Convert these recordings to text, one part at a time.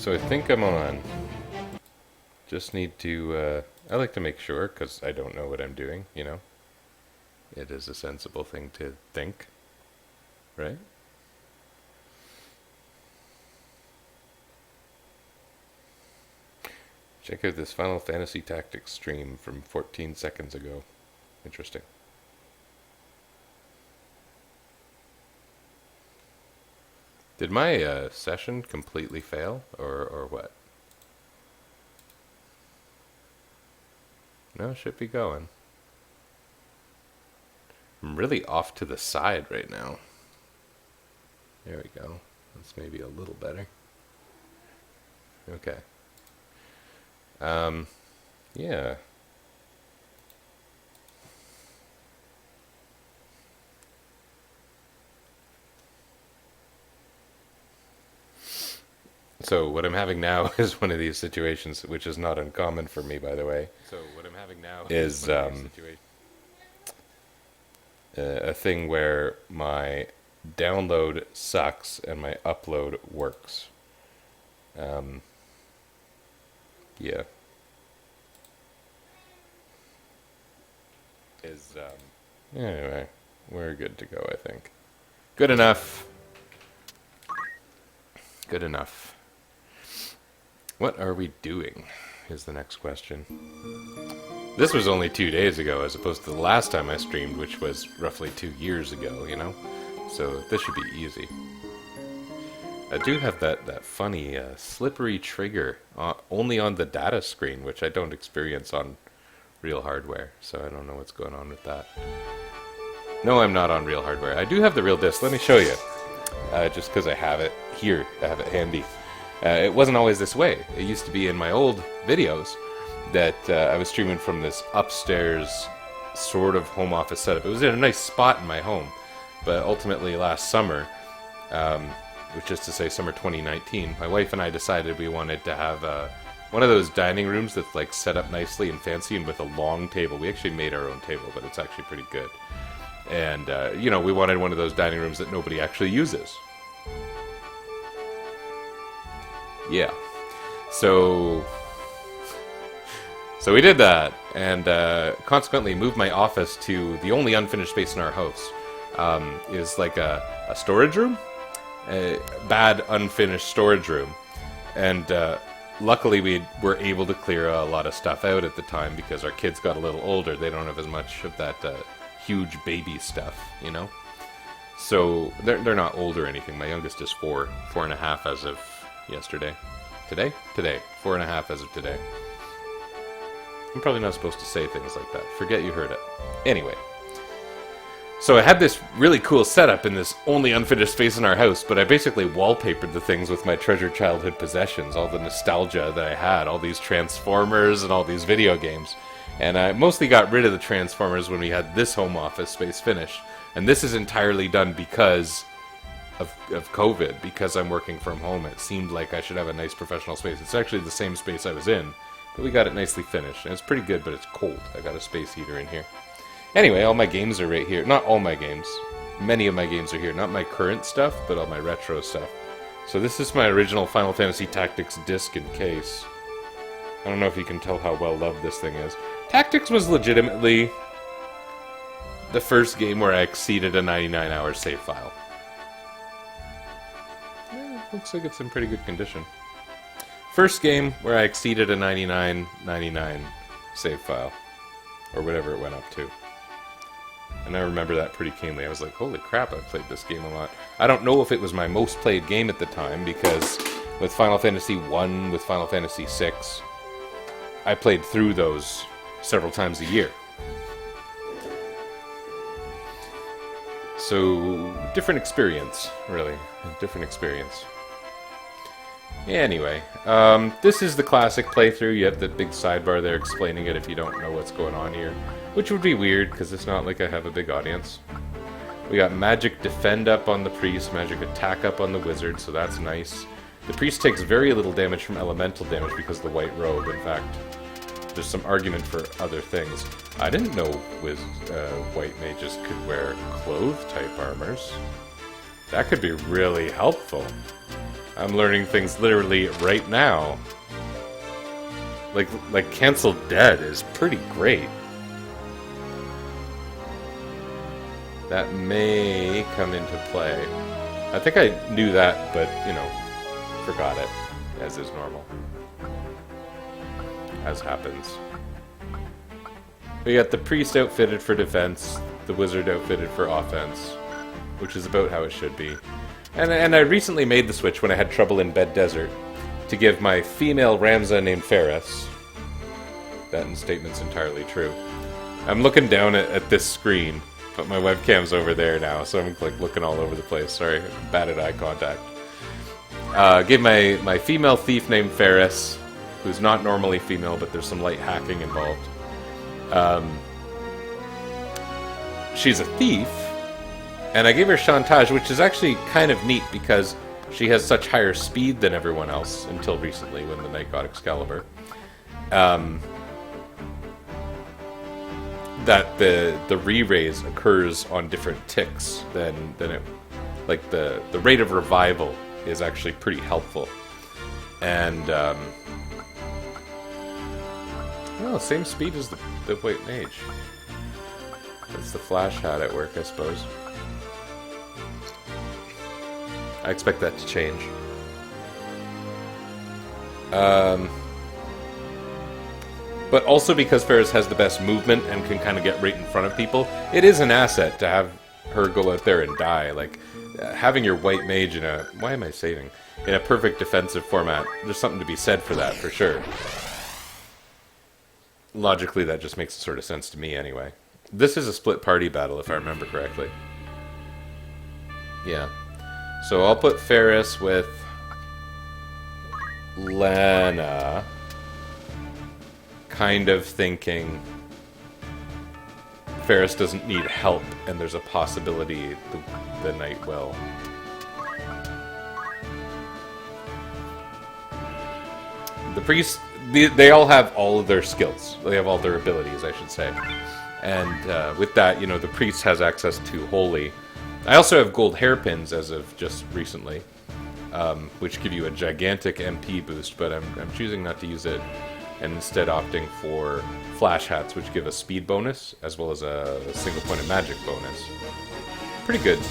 So I think I'm on. Just need to, I like to make sure, because I don't know what I'm doing, you know? It is a sensible thing to think, right? Check out this Final Fantasy Tactics stream from 14 seconds ago. Interesting. Did my session completely fail, or what? No, it should be going. I'm really off to the side right now. There we go. That's maybe a little better. Okay. Yeah. So what I'm having now is one of these situations, which is not uncommon for me, by the way. So what I'm having now is a thing where my download sucks and my upload works. Yeah. Anyway, we're good to go, I think. Good enough. Good enough. What are we doing, is the next question. This was only 2 days ago, as opposed to the last time I streamed, which was roughly 2 years ago, you know? So this should be easy. I do have that funny slippery trigger only on the data screen, which I don't experience on real hardware, so I don't know what's going on with that. No, I'm not on real hardware. I do have the real disc. Let me show you. Just because I have it here. I have it handy. It wasn't always this way. It used to be in my old videos that I was streaming from this upstairs sort of home office setup. It was in a nice spot in my home, but ultimately last summer, which is to say summer 2019, my wife and I decided we wanted to have one of those dining rooms that's like set up nicely and fancy and with a long table. We actually made our own table, but it's actually pretty good. And, you know, we wanted one of those dining rooms that nobody actually uses. Yeah. So we did that, and consequently moved my office to the only unfinished space in our house. Is like a storage room. A bad, unfinished storage room. And luckily we were able to clear a lot of stuff out at the time because our kids got a little older. They don't have as much of that huge baby stuff, you know? So they're not old or anything. My youngest is 4.5 as of yesterday. Today? 4.5 as of today. I'm probably not supposed to say things like that. Forget you heard it. Anyway. So I had this really cool setup in this only unfinished space in our house, but I basically wallpapered the things with my treasured childhood possessions, all the nostalgia that I had, all these Transformers and all these video games. And I mostly got rid of the Transformers when we had this home office space finished. And this is entirely done because of COVID, because I'm working from home. It seemed like I should have a nice professional space. It's actually the same space I was in, but we got it nicely finished. And it's pretty good, but it's cold. I got a space heater in here. Anyway, all my games are right here. Not all my games. Many of my games are here. Not my current stuff, but all my retro stuff. So this is my original Final Fantasy Tactics disc and case. I don't know if you can tell how well loved this thing is. Tactics was legitimately the first game where I exceeded a 99-hour save file. Looks like it's in pretty good condition. First game where I exceeded a 99.99 save file. Or whatever it went up to. And I remember that pretty keenly. I was like, holy crap, I've played this game a lot. I don't know if it was my most played game at the time, because with Final Fantasy 1, with Final Fantasy 6, I played through those several times a year. So, different experience, really. Different experience. Anyway, this is the classic playthrough. You have the big sidebar there explaining it if you don't know what's going on here. Which would be weird, because it's not like I have a big audience. We got magic defend up on the priest, magic attack up on the wizard, so that's nice. The priest takes very little damage from elemental damage because of the white robe. In fact, there's some argument for other things. I didn't know white mages could wear cloth-type armors. That could be really helpful. I'm learning things literally right now. Like Cancel Dead is pretty great. That may come into play. I think I knew that, but, you know, forgot it, as is normal. As happens. We got the priest outfitted for defense, the wizard outfitted for offense, which is about how it should be. And I recently made the switch when I had trouble in Bed Desert to give my female Ramza named Ferris. That statement's entirely true. I'm looking down at this screen, but my webcam's over there now, so I'm like looking all over the place. Sorry, bad at eye contact. Give my female thief named Ferris, who's not normally female, but there's some light hacking involved. She's a thief, and I gave her Chantage, which is actually kind of neat because she has such higher speed than everyone else until recently when the knight got Excalibur. That the re-raise occurs on different ticks than it, like the rate of revival is actually pretty helpful. And well, same speed as the White Mage. That's the flash hat at work, I suppose. I expect that to change. But also because Ferris has the best movement and can kind of get right in front of people, it is an asset to have her go out there and die. Like, having your White Mage in a... Why am I saving? In a perfect defensive format, there's something to be said for that, for sure. Logically, that just makes sort of sense to me, anyway. This is a split party battle, if I remember correctly. Yeah. So I'll put Ferris with Lana, kind of thinking Ferris doesn't need help, and there's a possibility the knight will. The priest, they all have all of their skills. They have all their abilities, I should say. And with that, you know, the priest has access to Holy. I also have gold hairpins as of just recently, which give you a gigantic MP boost, but I'm choosing not to use it, and instead opting for flash hats, which give a speed bonus, as well as a single point of magic bonus. Pretty good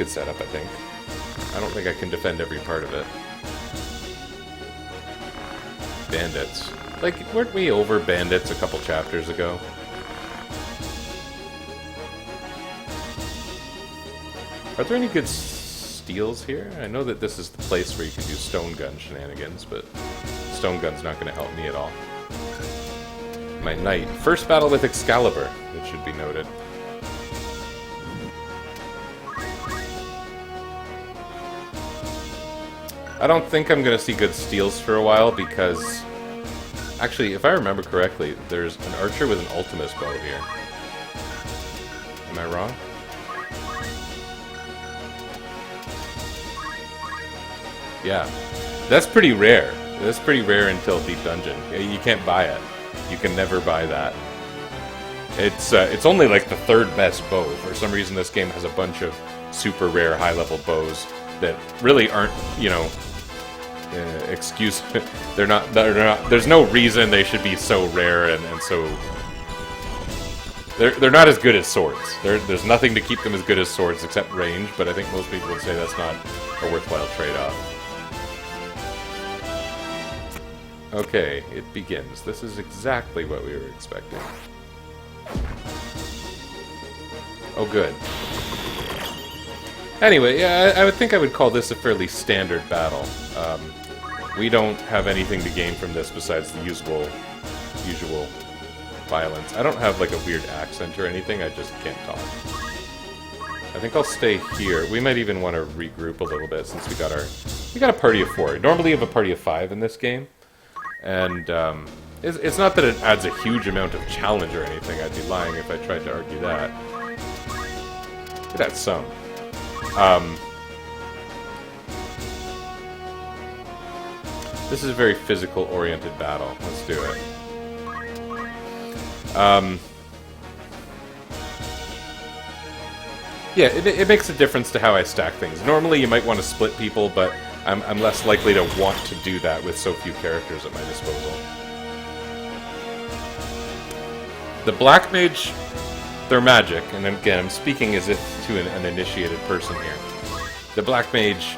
setup, I think. I don't think I can defend every part of it. Bandits. Like, weren't we over bandits a couple chapters ago? Are there any good steals here? I know that this is the place where you can do stone gun shenanigans, but stone gun's not going to help me at all. My knight. First battle with Excalibur, it should be noted. I don't think I'm going to see good steals for a while because... Actually, if I remember correctly, there's an archer with an Ultimus bow here. Am I wrong? Yeah. That's pretty rare. That's pretty rare until Deep Dungeon. You can't buy it. You can never buy that. It's only like the third best bow. For some reason, this game has a bunch of super rare high-level bows that really aren't, you know, excuse. They're not. There's no reason they should be so rare and so. They're not as good as swords. There's nothing to keep them as good as swords except range. But I think most people would say that's not a worthwhile trade-off. Okay, it begins. This is exactly what we were expecting. Oh, good. Anyway, yeah, I would think I would call this a fairly standard battle. We don't have anything to gain from this besides the usual violence. I don't have like a weird accent or anything, I just can't talk. I think I'll stay here. We might even want to regroup a little bit since we got a party of 4. Normally you have a party of 5 in this game. And it's not that it adds a huge amount of challenge or anything. I'd be lying if I tried to argue that. It adds some. This is a very physical-oriented battle. Let's do it. Yeah, it makes a difference to how I stack things. Normally you might want to split people, but I'm less likely to want to do that with so few characters at my disposal. The Black Mage, they're magic, and again, I'm speaking as if to an initiated person here. The Black Mage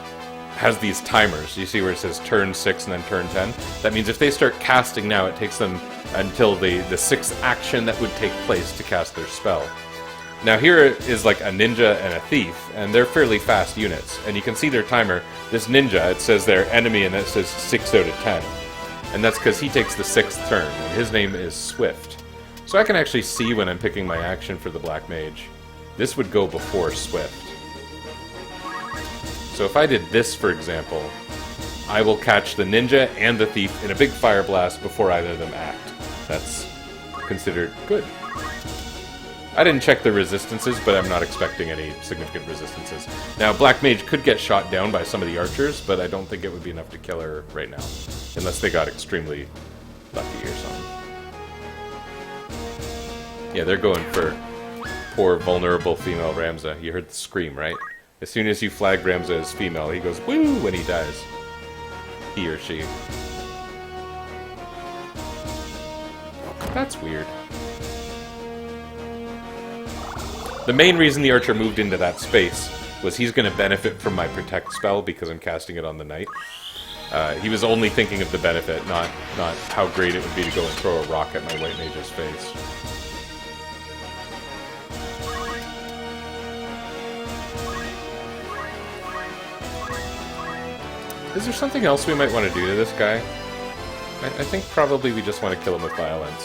has these timers. You see where it says turn 6 and then turn 10? That means if they start casting now, it takes them until the 6th action that would take place to cast their spell. Now here is like a ninja and a thief, and they're fairly fast units. And you can see their timer. This ninja, it says their enemy, and it says 6 out of 10. And that's because he takes the 6th turn, and his name is Swift. So I can actually see when I'm picking my action for the Black Mage. This would go before Swift. So if I did this, for example, I will catch the ninja and the thief in a big fire blast before either of them act. That's considered good. I didn't check the resistances, but I'm not expecting any significant resistances. Now, Black Mage could get shot down by some of the archers, but I don't think it would be enough to kill her right now. Unless they got extremely lucky or something. Yeah, they're going for poor, vulnerable female Ramza. You heard the scream, right? As soon as you flag Ramza as female, he goes woo when he dies. He or she. That's weird. The main reason the archer moved into that space was he's going to benefit from my protect spell because I'm casting it on the knight. He was only thinking of the benefit, not how great it would be to go and throw a rock at my white mage's face. Is there something else we might want to do to this guy? I think probably we just want to kill him with violence.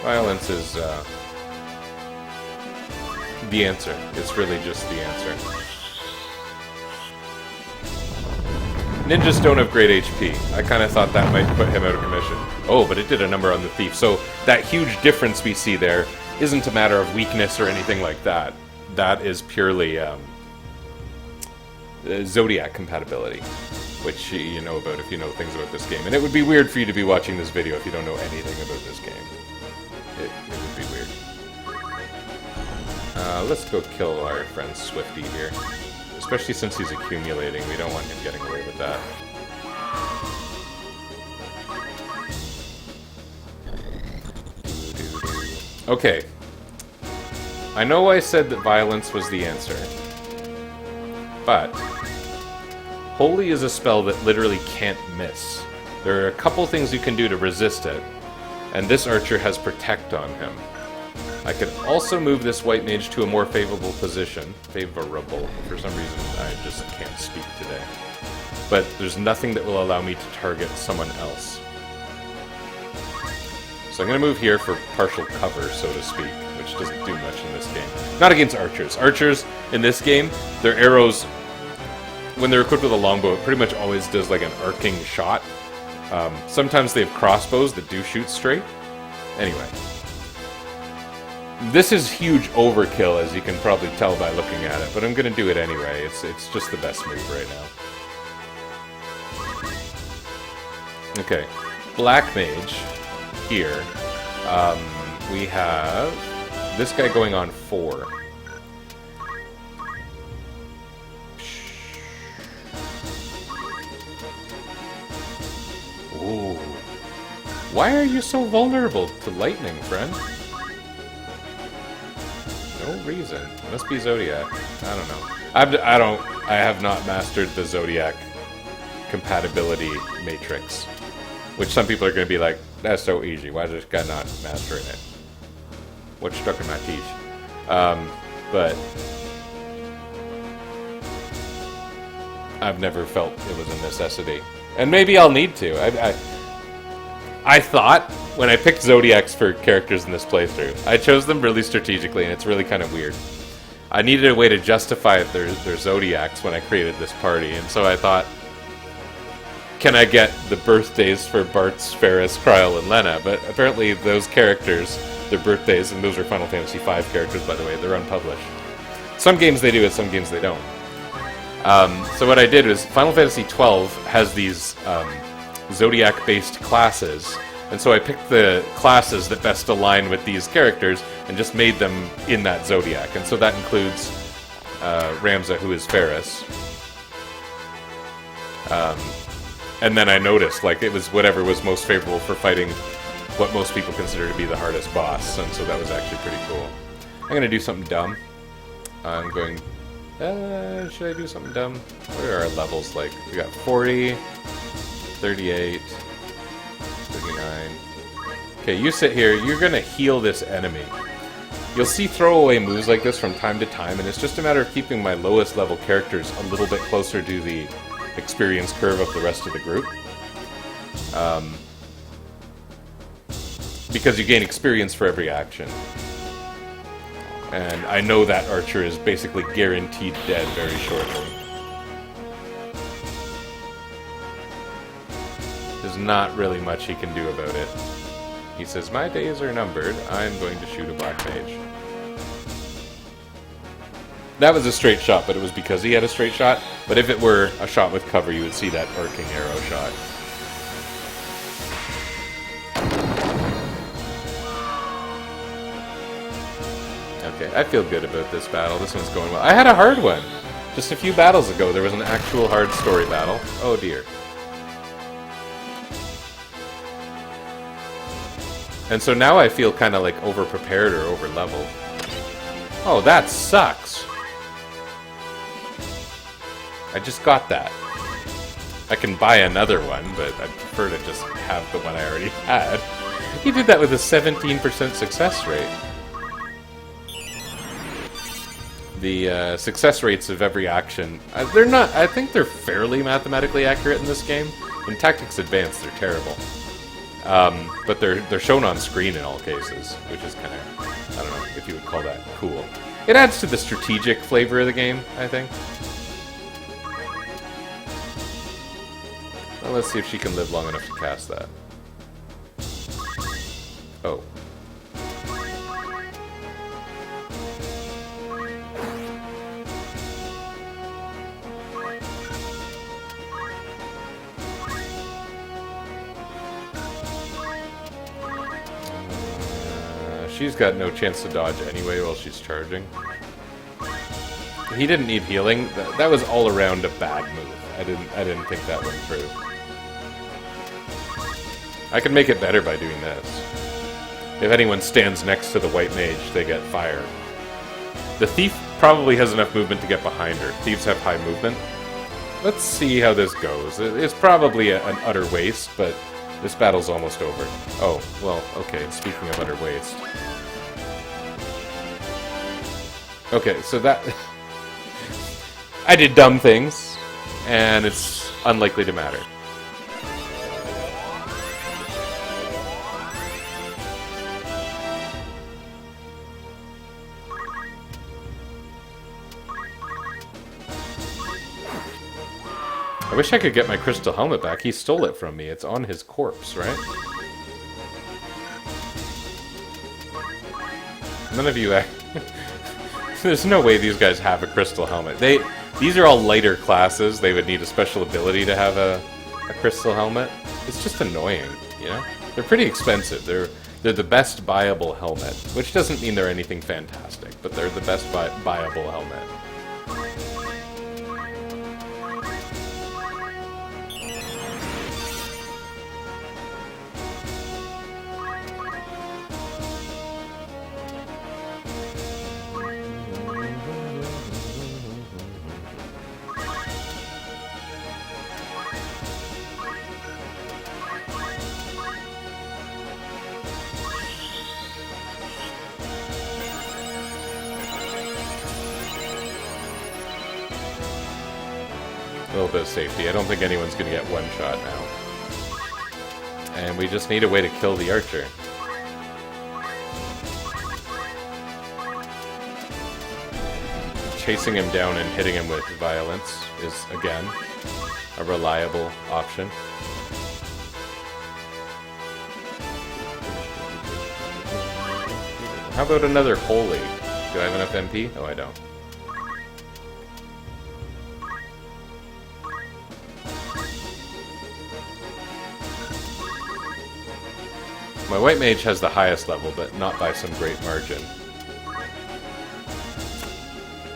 Violence is the answer. It's really just the answer. Ninjas don't have great HP. I kind of thought that might put him out of commission. Oh, but it did a number on the thief. So that huge difference we see there isn't a matter of weakness or anything like that. That is purely Zodiac compatibility, which you know about if you know things about this game. And it would be weird for you to be watching this video if you don't know anything about this game. It would be weird. Let's go kill our friend Swifty here. Especially since he's accumulating, we don't want him getting away with that. Okay. I know I said that violence was the answer. But Holy is a spell that literally can't miss. There are a couple things you can do to resist it, and this archer has Protect on him. I could also move this white mage to a more favorable position. Favorable. For some reason, I just can't speak today. But there's nothing that will allow me to target someone else. So I'm going to move here for partial cover, so to speak, which doesn't do much in this game. Not against archers. Archers, in this game, their arrows, when they're equipped with a longbow, it pretty much always does like an arcing shot. Sometimes they have crossbows that do shoot straight. Anyway. This is huge overkill, as you can probably tell by looking at it, but I'm going to do it anyway. It's just the best move right now. Okay. Black Mage. Here. We have this guy going on 4. Ooh. Why are you so vulnerable to lightning, friend? No reason. It must be Zodiac. I don't know. I have not mastered the Zodiac compatibility matrix. Which some people are going to be like, that's so easy. Why is this guy not mastering it? What's stuck in my teeth? But I've never felt it was a necessity. And maybe I'll need to. I thought, when I picked Zodiacs for characters in this playthrough, I chose them really strategically, and it's really kind of weird. I needed a way to justify their Zodiacs when I created this party, and so I thought, can I get the birthdays for Bartz, Ferris, Kryl, and Lena? But apparently those characters, their birthdays, and those are Final Fantasy V characters, by the way, they're unpublished. Some games they do it, some games they don't. So what I did was, Final Fantasy XII has these Zodiac-based classes, and so I picked the classes that best align with these characters and just made them in that Zodiac. And so that includes Ramza, who is Ferris. And then I noticed, like, it was whatever was most favorable for fighting what most people consider to be the hardest boss, and so that was actually pretty cool. I'm going to do something dumb. I'm going... should I do something dumb? What are our levels like? We got 40, 38, 39... Okay, you sit here. You're going to heal this enemy. You'll see throwaway moves like this from time to time, and it's just a matter of keeping my lowest level characters a little bit closer to the experience curve of the rest of the group. Because you gain experience for every action. And I know that Archer is basically guaranteed dead very shortly. There's not really much he can do about it. He says, my days are numbered, I'm going to shoot a black mage. That was a straight shot, but it was because he had a straight shot. But if it were a shot with cover, you would see that arcing arrow shot. Okay, I feel good about this battle. This one's going well. I had a hard one. Just a few battles ago, there was an actual hard story battle. Oh dear. And so now I feel kind of like over-prepared or over-leveled. Oh, that sucks. I just got that. I can buy another one, but I'd prefer to just have the one I already had. He did that with a 17% success rate. The success rates of every action, they're not, I think they're fairly mathematically accurate in this game. In Tactics Advanced, they're terrible. But they're shown on screen in all cases, which is kind of, I don't know if you would call that cool. It adds to the strategic flavor of the game, I think. Well, let's see if she can live long enough to cast that. Oh. She's got no chance to dodge anyway while she's charging. He didn't need healing. That was all around a bad move. I didn't think that one through. I can make it better by doing this. If anyone stands next to the white mage, they get fire. The thief probably has enough movement to get behind her. Thieves have high movement. Let's see how this goes. It's probably an utter waste, but this battle's almost over. Oh, well, okay, speaking of utter waste. Okay, so that... I did dumb things, and it's unlikely to matter. I wish I could get my crystal helmet back. He stole it from me. It's on his corpse, right? None of you... There's no way these guys have a crystal helmet. These are all lighter classes. They would need a special ability to have a crystal helmet. It's just annoying, you know? They're pretty expensive. They're the best buyable helmet, which doesn't mean they're anything fantastic, but they're the best buyable helmet. A little bit of safety. I don't think anyone's going to get one shot now. And we just need a way to kill the archer. Chasing him down and hitting him with violence is, again, a reliable option. How about another holy? Do I have enough MP? Oh, I don't. My white mage has the highest level, but not by some great margin.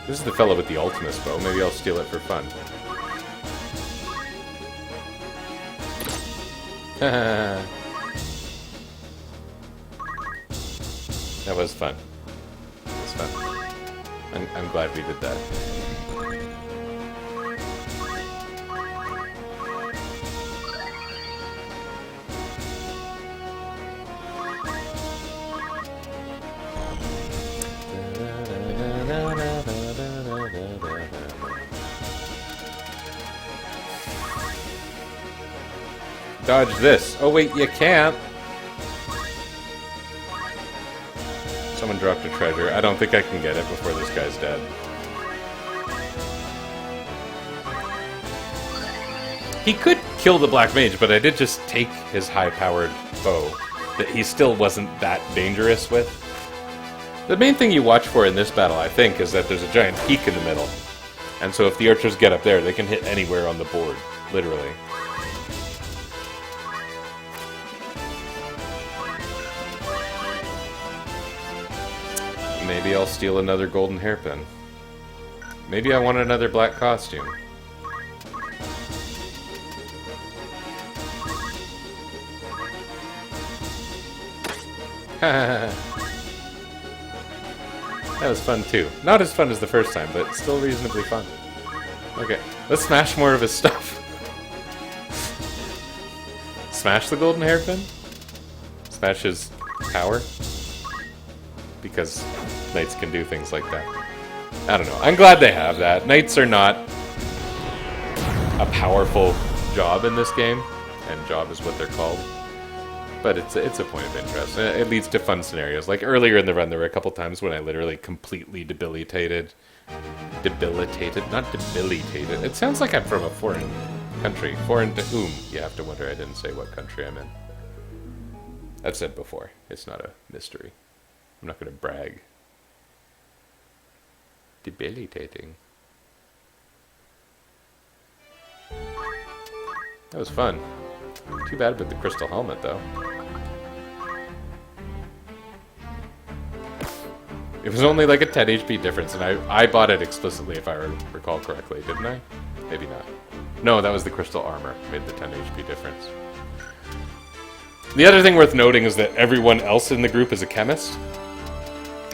This is the fellow with the ultimate bow. Maybe I'll steal it for fun. That was fun. It was fun. I'm glad we did that. Dodge this. Oh wait, you can't. Someone dropped a treasure. I don't think I can get it before this guy's dead. He could kill the Black Mage, but I did just take his high-powered bow that he still wasn't that dangerous with. The main thing you watch for in this battle, I think, is that there's a giant peak in the middle. And so if the archers get up there, they can hit anywhere on the board, literally. Maybe I'll steal another golden hairpin. Maybe I want another black costume. That was fun too. Not as fun as the first time, but still reasonably fun. Okay, let's smash more of his stuff. Smash the golden hairpin? Smash his power? Because knights can do things like that. I don't know. I'm glad they have that. Knights are not a powerful job in this game, and job is what they're called. But it's a point of interest. It leads to fun scenarios. Like earlier in the run, there were a couple times when I literally completely debilitated. Not debilitated. It sounds like I'm from a foreign country. Foreign to whom? You have to wonder. I didn't say what country I'm in. I've said before. It's not a mystery. I'm not going to brag. Debilitating. That was fun. Too bad with the crystal helmet, though. It was only like a 10 HP difference, and I bought it explicitly, if I recall correctly, didn't I? Maybe not. No, that was the crystal armor. Made the 10 HP difference. The other thing worth noting is that everyone else in the group is a chemist.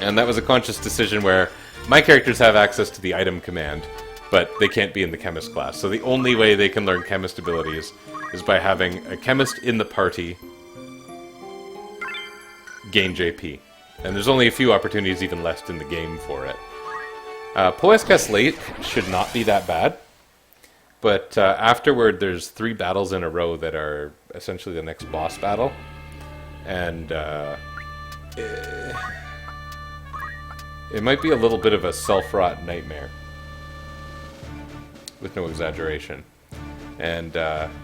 And that was a conscious decision where my characters have access to the item command, but they can't be in the chemist class. So the only way they can learn chemist abilities is by having a chemist in the party gain JP. And there's only a few opportunities even left in the game for it. Poescas Late should not be that bad, but afterward there's 3 battles in a row that are essentially the next boss battle. And it might be a little bit of a self-wrought nightmare, with no exaggeration. And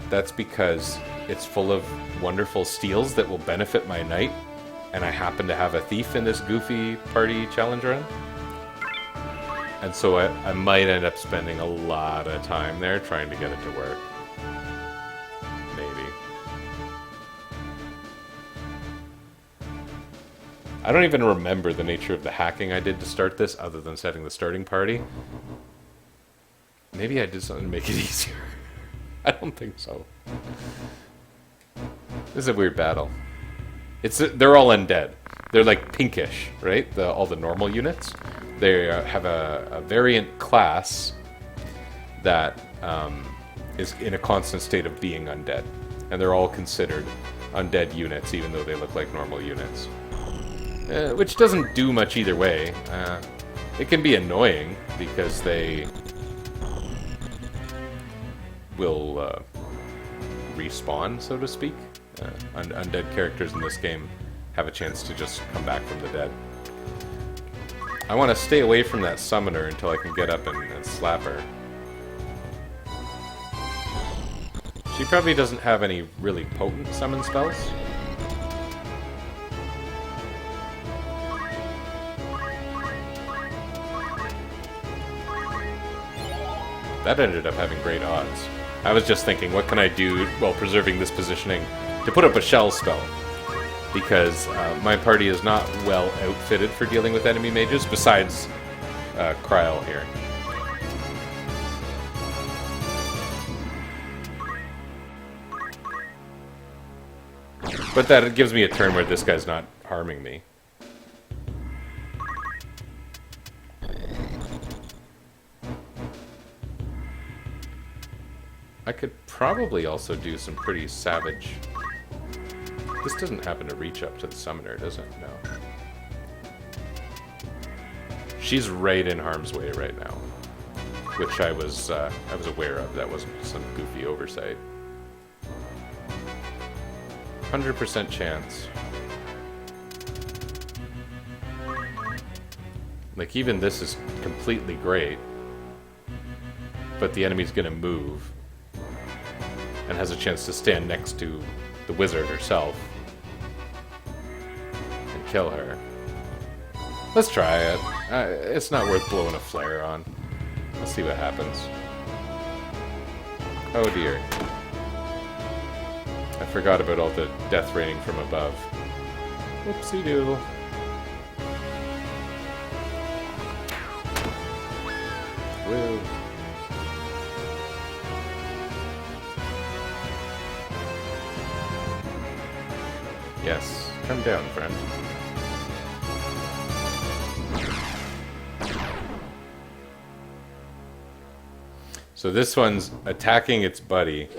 that's because it's full of wonderful steals that will benefit my knight, and I happen to have a thief in this goofy party challenge run. And so I might end up spending a lot of time there trying to get it to work. Maybe. I don't even remember the nature of the hacking I did to start this, other than setting the starting party. Maybe I did something to make it easier. I don't think so. This is a weird battle. They're all undead. They're like pinkish, right? All the normal units. They have a variant class that is in a constant state of being undead. And they're all considered undead units, even though they look like normal units. Which doesn't do much either way. It can be annoying, because they will respawn, so to speak. Undead characters in this game have a chance to just come back from the dead. I want to stay away from that summoner until I can get up and slap her. She probably doesn't have any really potent summon spells. That ended up having great odds. I was just thinking, what can I do while preserving this positioning to put up a shell spell? Because my party is not well outfitted for dealing with enemy mages, besides Kryl here. But that gives me a turn where this guy's not harming me. I could probably also do some pretty savage... This doesn't happen to reach up to the summoner, does it? No. She's right in harm's way right now, which I was aware of. That wasn't some goofy oversight. 100% chance. Like, even this is completely great, but the enemy's gonna move and has a chance to stand next to the wizard herself and kill her. Let's try it. It's not worth blowing a flare on. Let's see what happens. Oh dear. I forgot about all the death raining from above. Whoopsie doodle. Woo. Yes, come down, friend. So this one's attacking its buddy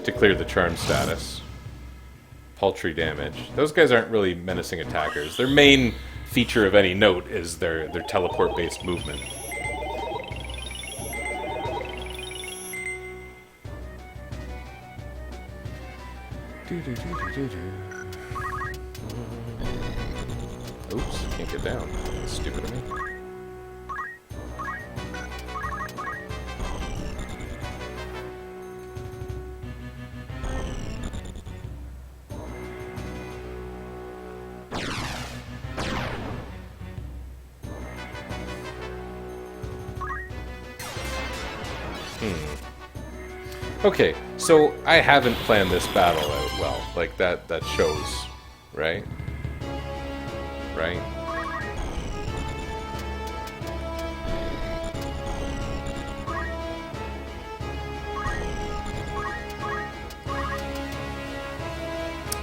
to clear the charm status. Paltry damage. Those guys aren't really menacing attackers. Their main feature of any note is their teleport-based movement. Oops, can't get down. That's stupid of me. Okay, so I haven't planned this battle out well. Like, that shows, right? Right?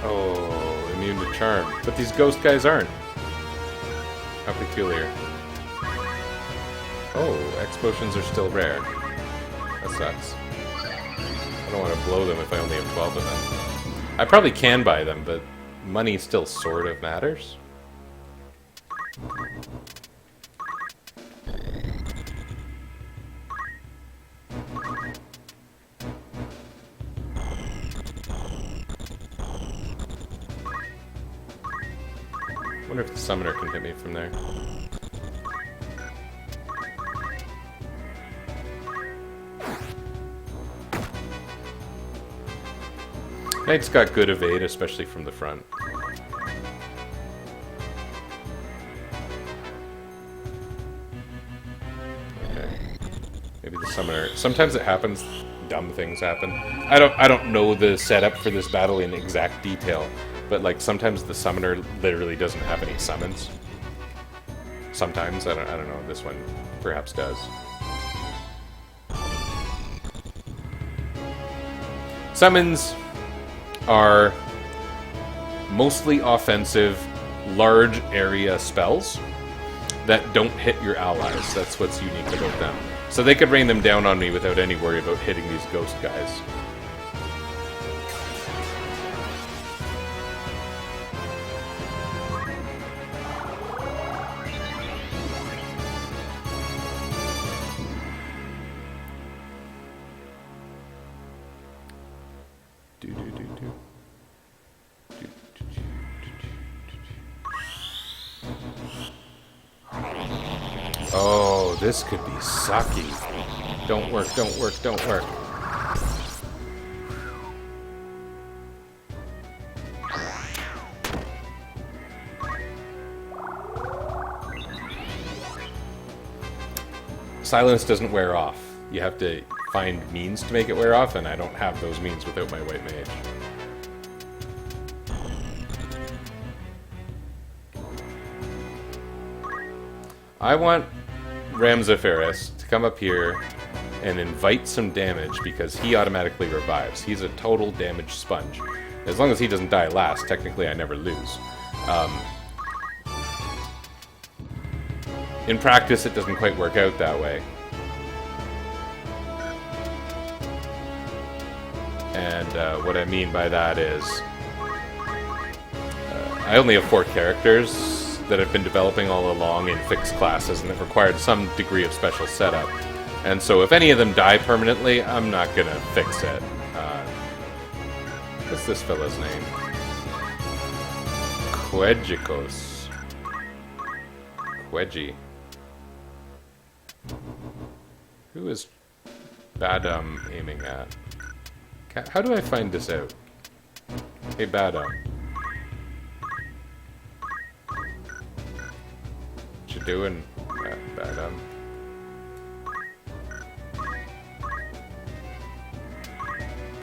Oh, immune to charm. But these ghost guys aren't. How peculiar. Oh, X potions are still rare. That sucks. I don't want to blow them if I only have 12 of them. I probably can buy them, but money still sort of matters. I wonder if the summoner can hit me from there. Knight's got good evade, especially from the front. Okay. Maybe the summoner... Sometimes it happens, dumb things happen. I don't know the setup for this battle in exact detail, but like sometimes the summoner literally doesn't have any summons. Sometimes, I don't know, this one perhaps does. Summons are mostly offensive, large area spells that don't hit your allies. That's what's unique about them. So they could rain them down on me without any worry about hitting these ghost guys. Oh, this could be sucky. Don't work, don't work, don't work. Silence doesn't wear off. You have to find means to make it wear off, and I don't have those means without my white mage. I want Ramzafaris to come up here and invite some damage because he automatically revives. He's a total damage sponge. As long as he doesn't die last, technically I never lose. In practice, it doesn't quite work out that way. And what I mean by that is I only have 4 characters that I've been developing all along in fixed classes, and they've required some degree of special setup. And so if any of them die permanently, I'm not going to fix it. What's this fella's name? Quejicos. Queji. Who is Badum aiming at? How do I find this out? Hey, Badum. What you doing, Badum?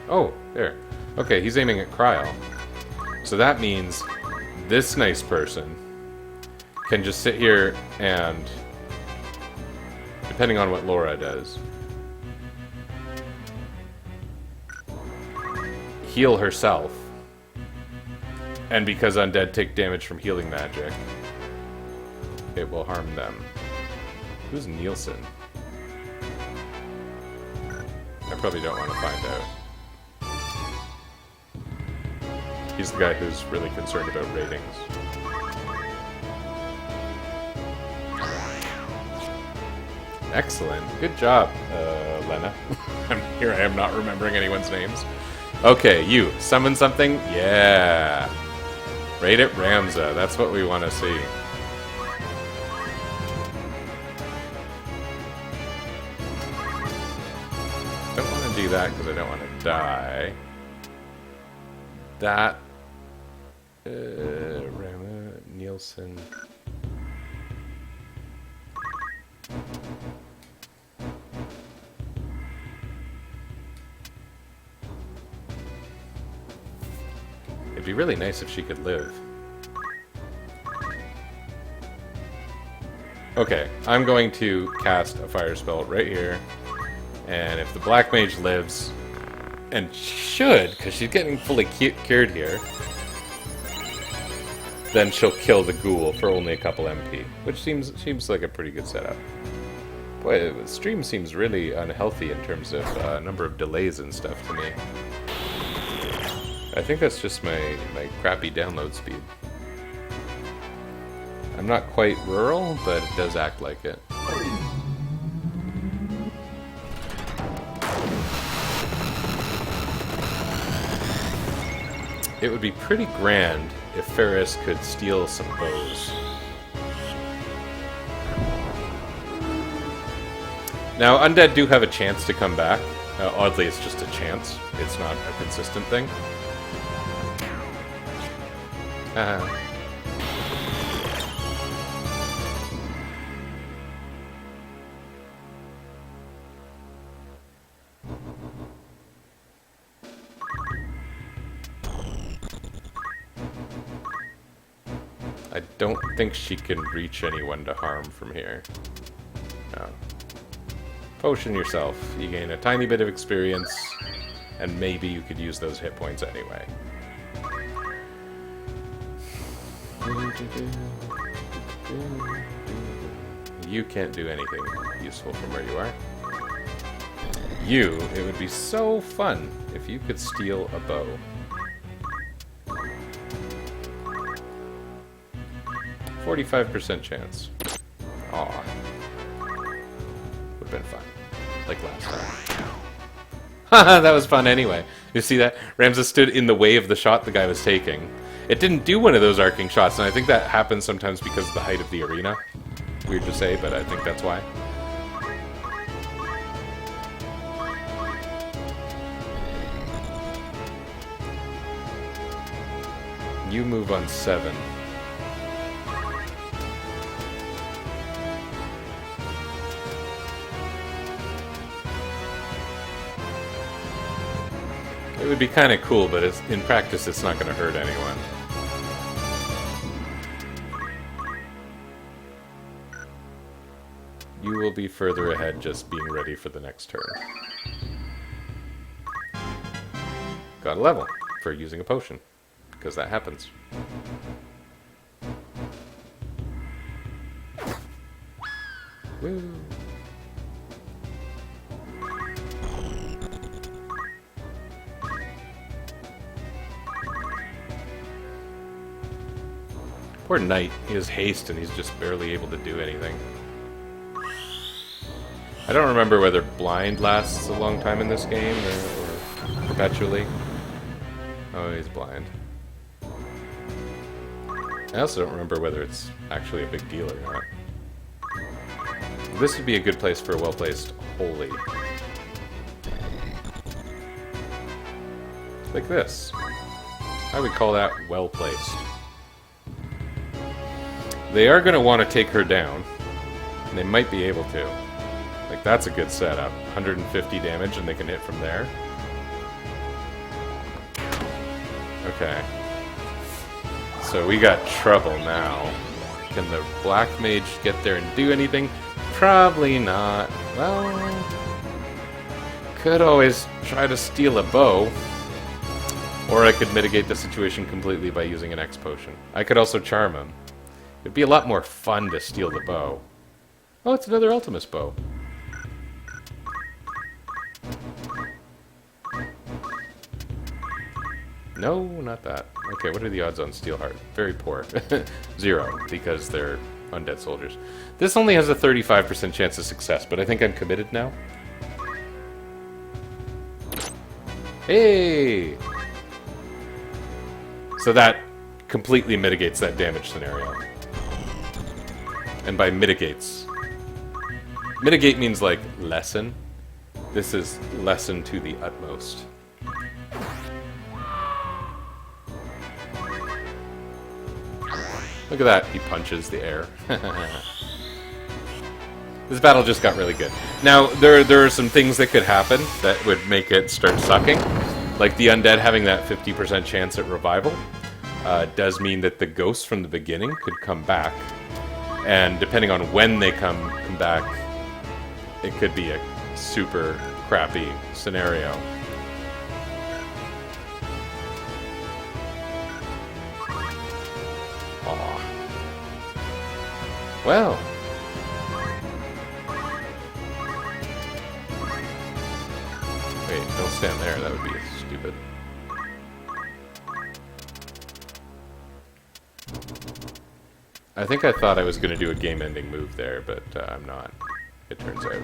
Oh, there. Okay, he's aiming at Kryl. So that means this nice person can just sit here and, depending on what Laura does, heal herself. And because undead take damage from healing magic, it will harm them. Who's Nielsen? I probably don't want to find out. He's the guy who's really concerned about ratings. Excellent. Good job, Lena. Here I am not remembering anyone's names. Okay, you. Summon something? Yeah. Rate it Ramza. That's what we want to see. Don't want to do that because I don't want to die. That... Rama, Nielsen... It'd be really nice if she could live. Okay, I'm going to cast a fire spell right here. And if the Black Mage lives, and should, because she's getting fully cured here, then she'll kill the ghoul for only a couple MP, which seems like a pretty good setup. Boy, the stream seems really unhealthy in terms of number of delays and stuff to me. I think that's just my crappy download speed. I'm not quite rural, but it does act like it. It would be pretty grand if Ferris could steal some bows. Now, undead do have a chance to come back. Oddly, it's just a chance. It's not a consistent thing. I don't think she can reach anyone to harm from here. No. Potion yourself. You gain a tiny bit of experience, and maybe you could use those hit points anyway. You can't do anything useful from where you are. It would be so fun if you could steal a bow. %45 chance. Aw. Would've been fun. Like last time. Haha, that was fun anyway. You see that? Ramza stood in the way of the shot the guy was taking. It didn't do one of those arcing shots, and I think that happens sometimes because of the height of the arena. Weird to say, but I think that's why. You move on 7. It would be kind of cool, but in practice it's not going to hurt anyone. You You will be further ahead just being ready for the next turn. Got a level for using a potion, because that happens. Woo! Poor Knight, he has haste and he's just barely able to do anything. I don't remember whether blind lasts a long time in this game or perpetually. Oh, he's blind. I also don't remember whether it's actually a big deal or not. This would be a good place for a well-placed holy. Like this. I would call that well-placed. They are going to want to take her down. And they might be able to. Like, that's a good setup. 150 damage and they can hit from there. Okay. So we got trouble now. Can the Black Mage get there and do anything? Probably not. Well, could always try to steal a bow. Or I could mitigate the situation completely by using an X potion. I could also charm him. It'd be a lot more fun to steal the bow. Oh, it's another Ultimus bow. No, not that. Okay, what are the odds on Steelheart? Very poor. 0, because they're undead soldiers. This only has a 35% chance of success, but I think I'm committed now. Hey! So that completely mitigates that damage scenario. And by mitigates, mitigate means like lessen. This is lessen to the utmost. Look at that, he punches the air. This battle just got really good. Now, there are some things that could happen that would make it start sucking. Like the undead having that 50% chance at revival. Does mean that the ghosts from the beginning could come back. And depending on when they come back, it could be a super crappy scenario. Aw. Well. Wait, don't stand there. That would be stupid. I think I thought I was going to do a game-ending move there, but I'm not, it turns out.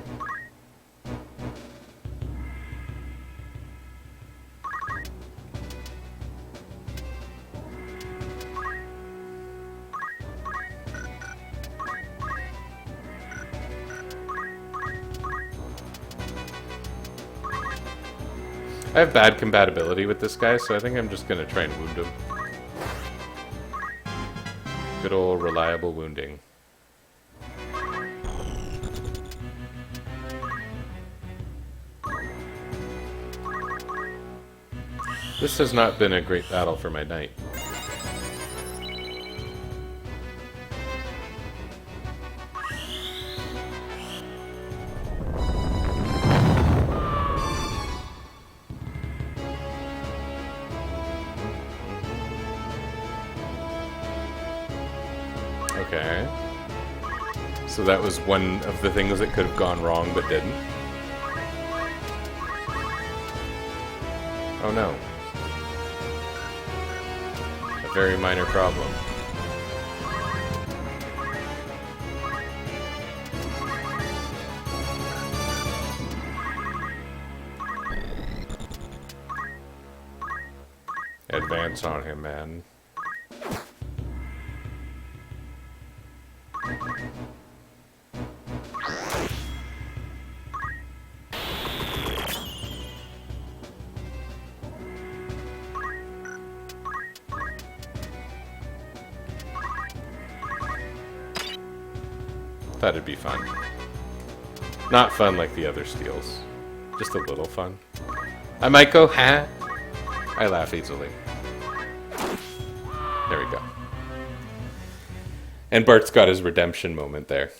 I have bad compatibility with this guy, so I think I'm just going to try and wound him. Good old reliable wounding. This has not been a great battle for my knight. Okay. So that was one of the things that could have gone wrong but didn't. Oh no. A very minor problem. Advance on him, man. That'd be fun. Not fun like the other steals. Just a little fun. I might go, ha! I laugh easily. There we go. And Bart's got his redemption moment there.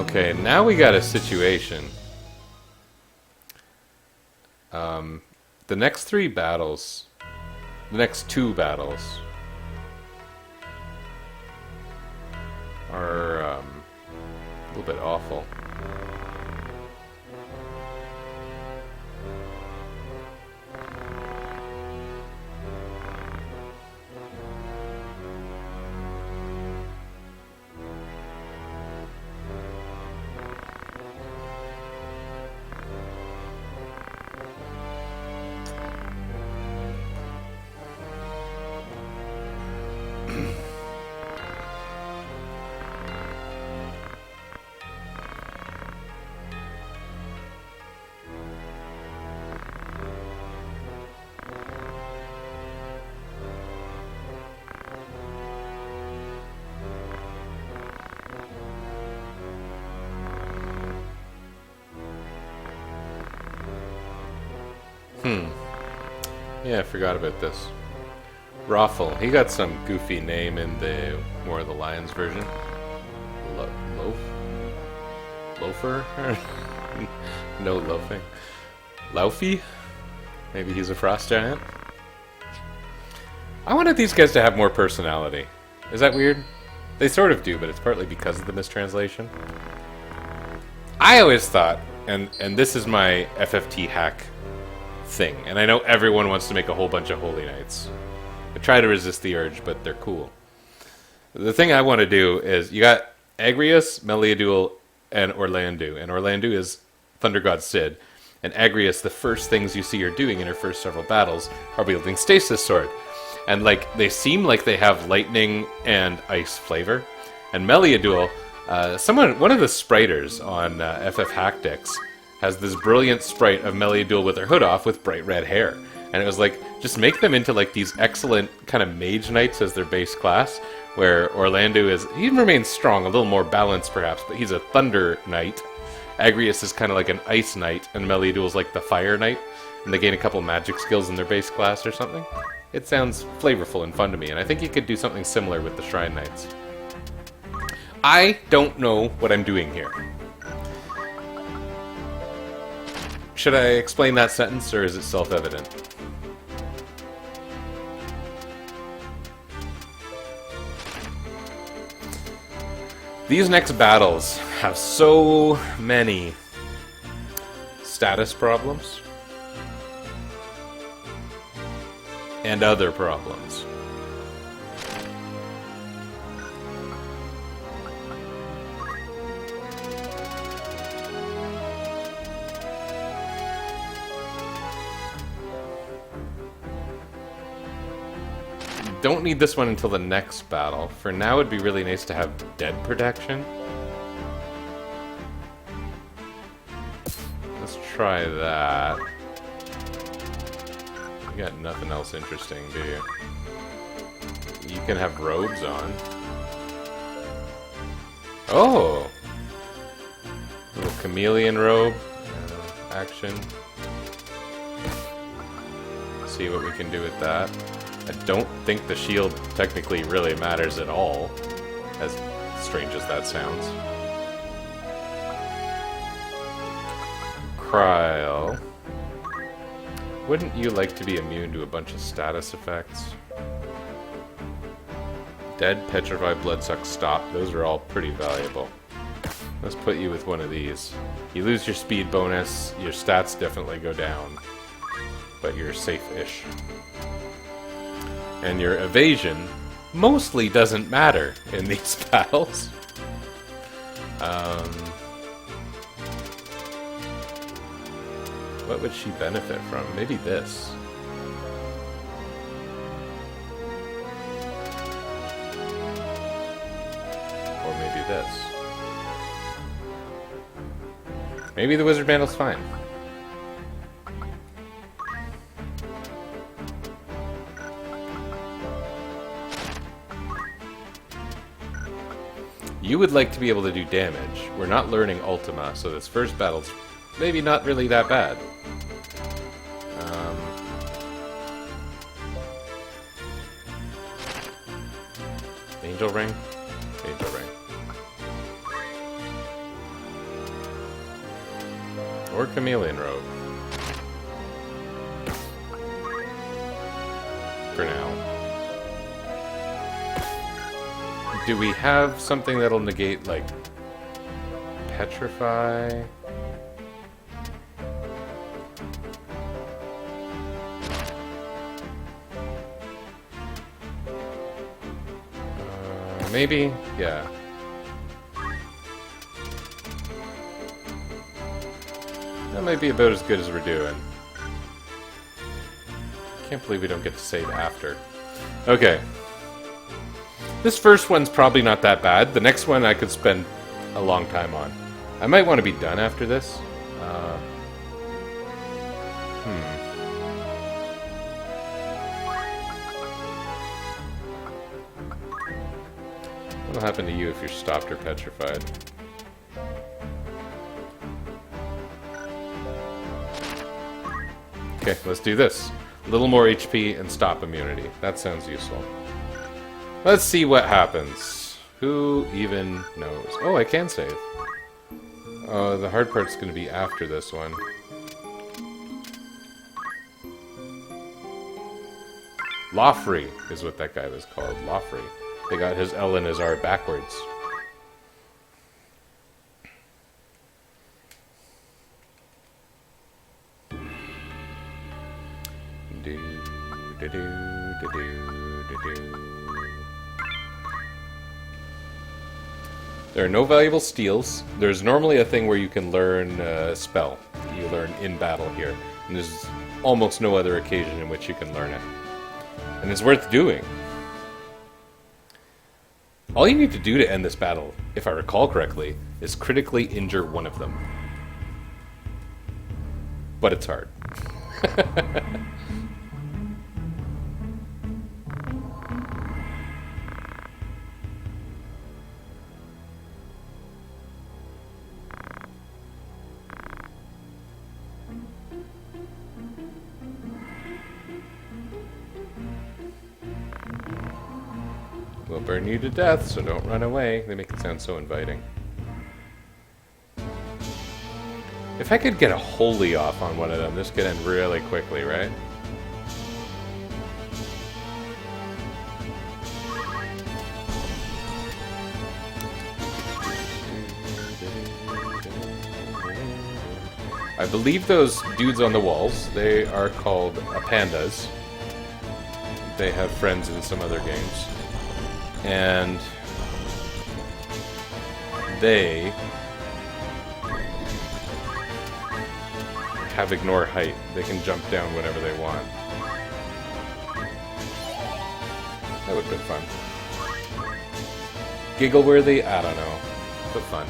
Okay, now we got a situation. The next three battles, the next two battles, are a little bit awful. Yeah, I forgot about this. Raffle. He got some goofy name in the War of the Lions version. Loafer? No loafing. Laufey? Maybe he's a frost giant? I wanted these guys to have more personality. Is that weird? They sort of do, but it's partly because of the mistranslation. I always thought, and this is my FFT hack thing, and I know everyone wants to make a whole bunch of Holy Knights. I try to resist the urge, but they're cool. The thing I want to do is, you got Agrius, Meliadul, and Orlandu. And Orlandu is Thunder God Cid. And Agrius, the first things you see her doing in her first several battles are wielding Stasis Sword. And like, they seem like they have lightning and ice flavor. And Meliadul, one of the spriters on FF Hack decks has this brilliant sprite of Meliadul with her hood off with bright red hair. And it was like, just make them into like these excellent kind of mage knights as their base class, where Orlandu he remains strong, a little more balanced perhaps, but he's a thunder knight. Agrius is kind of like an ice knight, and Meliadul is like the fire knight, and they gain a couple magic skills in their base class or something. It sounds flavorful and fun to me, and I think you could do something similar with the Shrine Knights. I don't know what I'm doing here. Should I explain that sentence, or is it self-evident? These next battles have so many status problems and other problems. Don't need this one until the next battle. For now, it'd be really nice to have dead protection. Let's try that. You got nothing else interesting, do you? You can have robes on. Oh! Little chameleon robe. Action. See what we can do with that. I don't think the shield technically really matters at all, as strange as that sounds. Kryl. Wouldn't you like to be immune to a bunch of status effects? Dead, Petrified, Bloodsuck, Stop. Those are all pretty valuable. Let's put you with one of these. You lose your speed bonus, your stats definitely go down, but you're safe-ish. And your evasion mostly doesn't matter in these battles. What would she benefit from? Maybe this. Or maybe this. Maybe the Wizard Mantle fine. You would like to be able to do damage. We're not learning Ultima, so this first battle's maybe not really that bad. Angel Ring? Angel Ring. Or chameleon robe. For now. Do we have something that'll negate, like, petrify? Maybe? Yeah. That might be about as good as we're doing. Can't believe we don't get to save after. Okay. This first one's probably not that bad. The next one I could spend a long time on. I might want to be done after this. What'll happen to you if you're stopped or petrified? Okay, let's do this. A little more HP and stop immunity. That sounds useful. Let's see what happens. Who even knows? Oh, I can save. Oh, the hard part's going to be after this one. Lawfree is what that guy was called. Lawfree. They got his L and his R backwards. There are no valuable steals. There's normally a thing where you can learn a spell. You learn in battle here. And there's almost no other occasion in which you can learn it. And it's worth doing. All you need to do to end this battle, if I recall correctly, is critically injure one of them. But it's hard. We'll burn you to death, so don't run away. They make it sound so inviting. If I could get a holy off on one of them, this could end really quickly, right? I believe those dudes on the walls, they are called pandas. They have friends in some other games. And they have ignore height. They can jump down whenever they want. That would have been fun. Giggle-worthy? I don't know. But fun.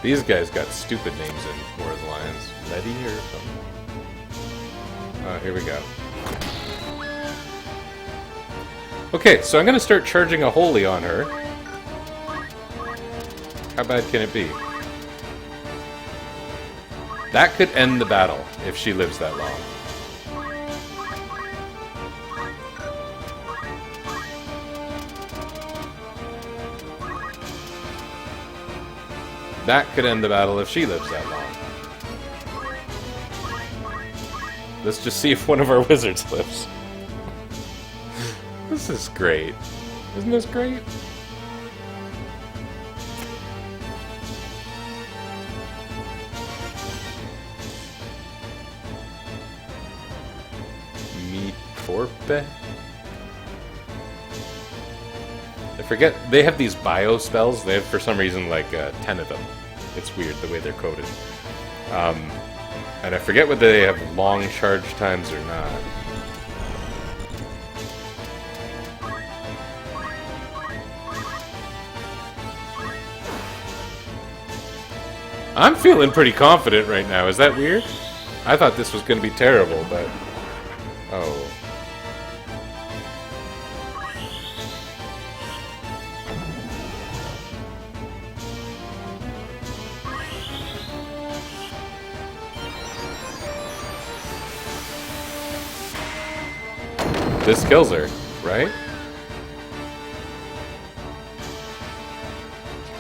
These guys got stupid names in War of the Lions. Letty or something. Oh, here we go. Okay, so I'm going to start charging a holy on her. How bad can it be? That could end the battle if she lives that long. That could end the battle if she lives that long. Let's just see if one of our wizards lives. This is great. Isn't this great? Mi Torpe? I forget. They have these bio spells. They have, for some reason, like 10 of them. It's weird the way they're coded. And I forget whether they have long charge times or not. I'm feeling pretty confident right now. Is that weird? I thought this was going to be terrible, but... Oh. This kills her, right?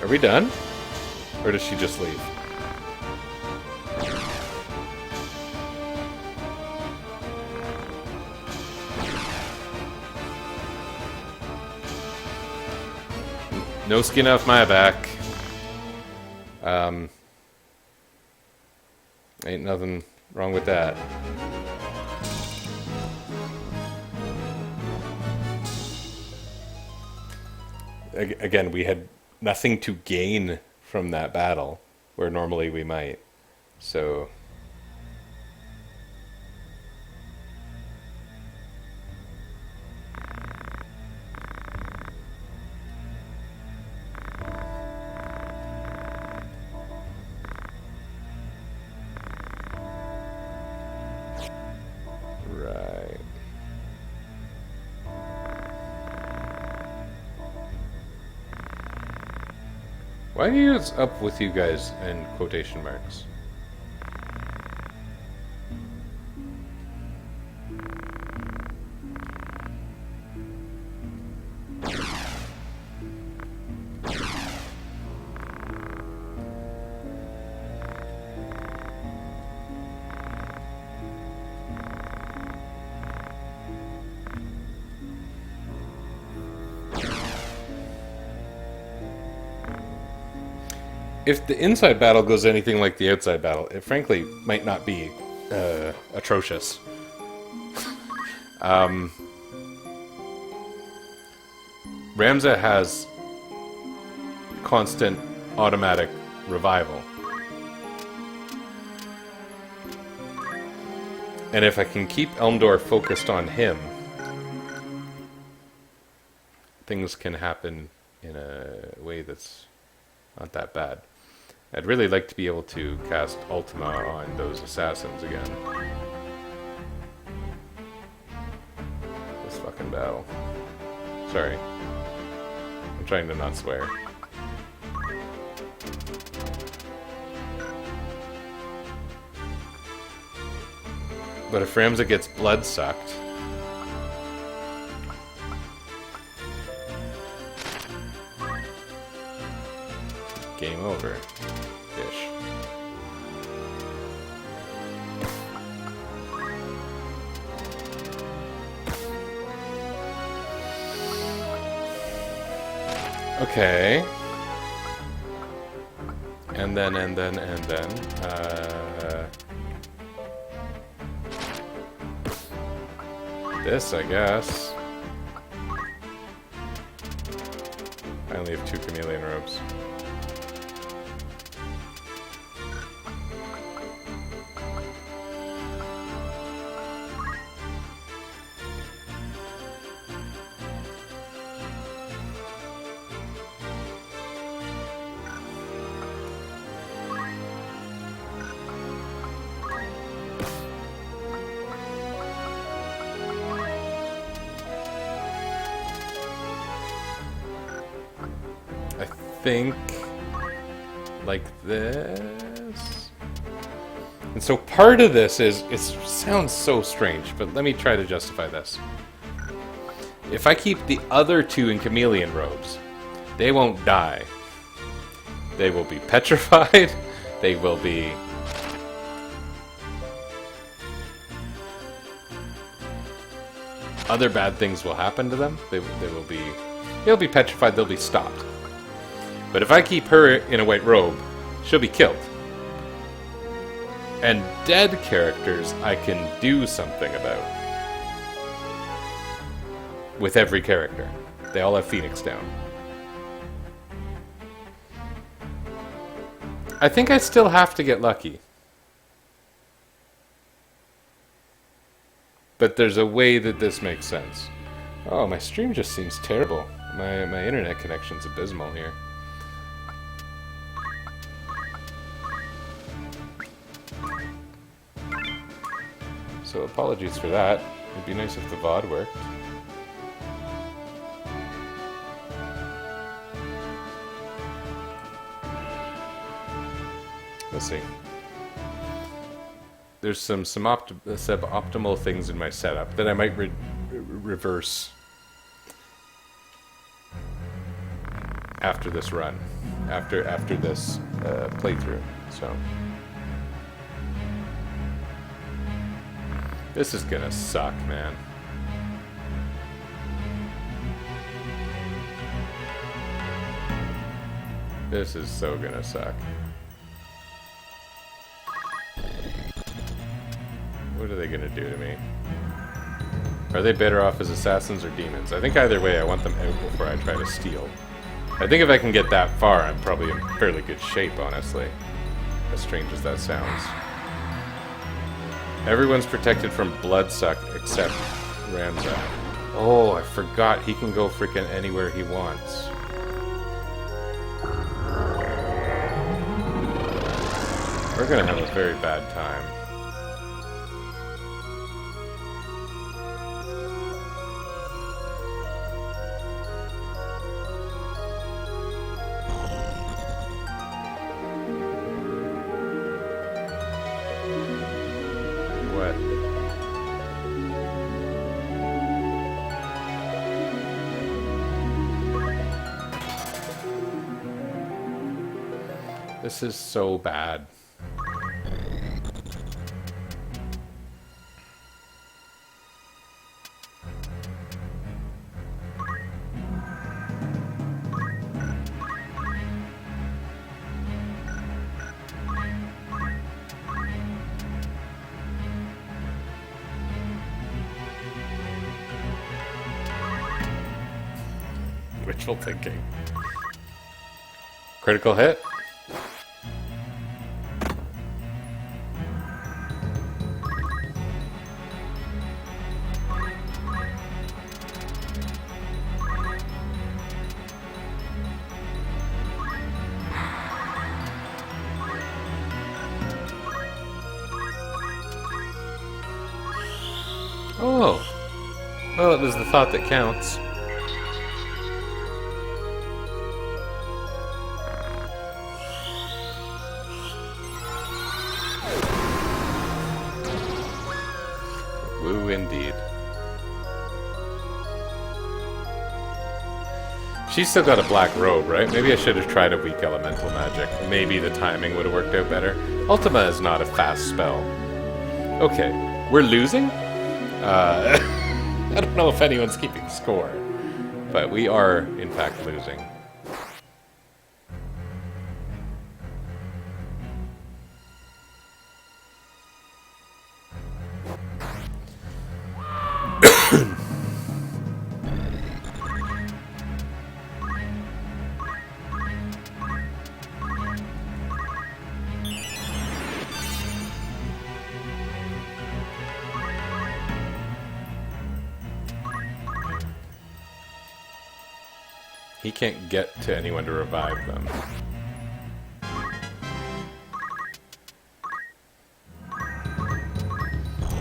Are we done? Or does she just leave? No skin off my back. Ain't nothing wrong with that. Again, we had nothing to gain from that battle, where normally we might. So... Right. Why do you use up with you guys in quotation marks? If the inside battle goes anything like the outside battle, it frankly might not be atrocious. Ramza has constant automatic revival. And if I can keep Elmdor focused on him, things can happen in a way that's not that bad. I'd really like to be able to cast Ultima on those assassins again. This fucking battle. Sorry. I'm trying to not swear. But if Ramza gets blood sucked... game over. Ish. Okay. And then. This, I guess. I only have 2 chameleon robes. Think like this. And so part of this is, it sounds so strange, but let me try to justify this. If I keep the other 2 in chameleon robes, they won't die. They will be petrified. They will be... other bad things will happen to them. They'll be petrified, they'll be stopped. But if I keep her in a white robe, she'll be killed. And dead characters I can do something about. With every character. They all have Phoenix down. I think I still have to get lucky. But there's a way that this makes sense. Oh, my stream just seems terrible. My internet connection's abysmal here. So apologies for that. It'd be nice if the VOD worked. Let's see. There's some suboptimal things in my setup that I might reverse after this run. after this playthrough. So this is gonna suck, man. This is so gonna suck. What are they gonna do to me? Are they better off as assassins or demons? I think either way I want them out before I try to steal. I think if I can get that far, I'm probably in fairly good shape, honestly. As strange as that sounds. Everyone's protected from bloodsuck except Ramza. Oh, I forgot he can go freaking anywhere he wants. We're gonna have a very bad time. What? This is so bad. Wishful thinking. Critical hit. Oh. Well, it was the thought that counts. Woo, indeed. She's still got a black robe, right? Maybe I should have tried a weak elemental magic. Maybe the timing would have worked out better. Ultima is not a fast spell. Okay, we're losing? I don't know if anyone's keeping score, but we are, in fact, losing. He can't get to anyone to revive them.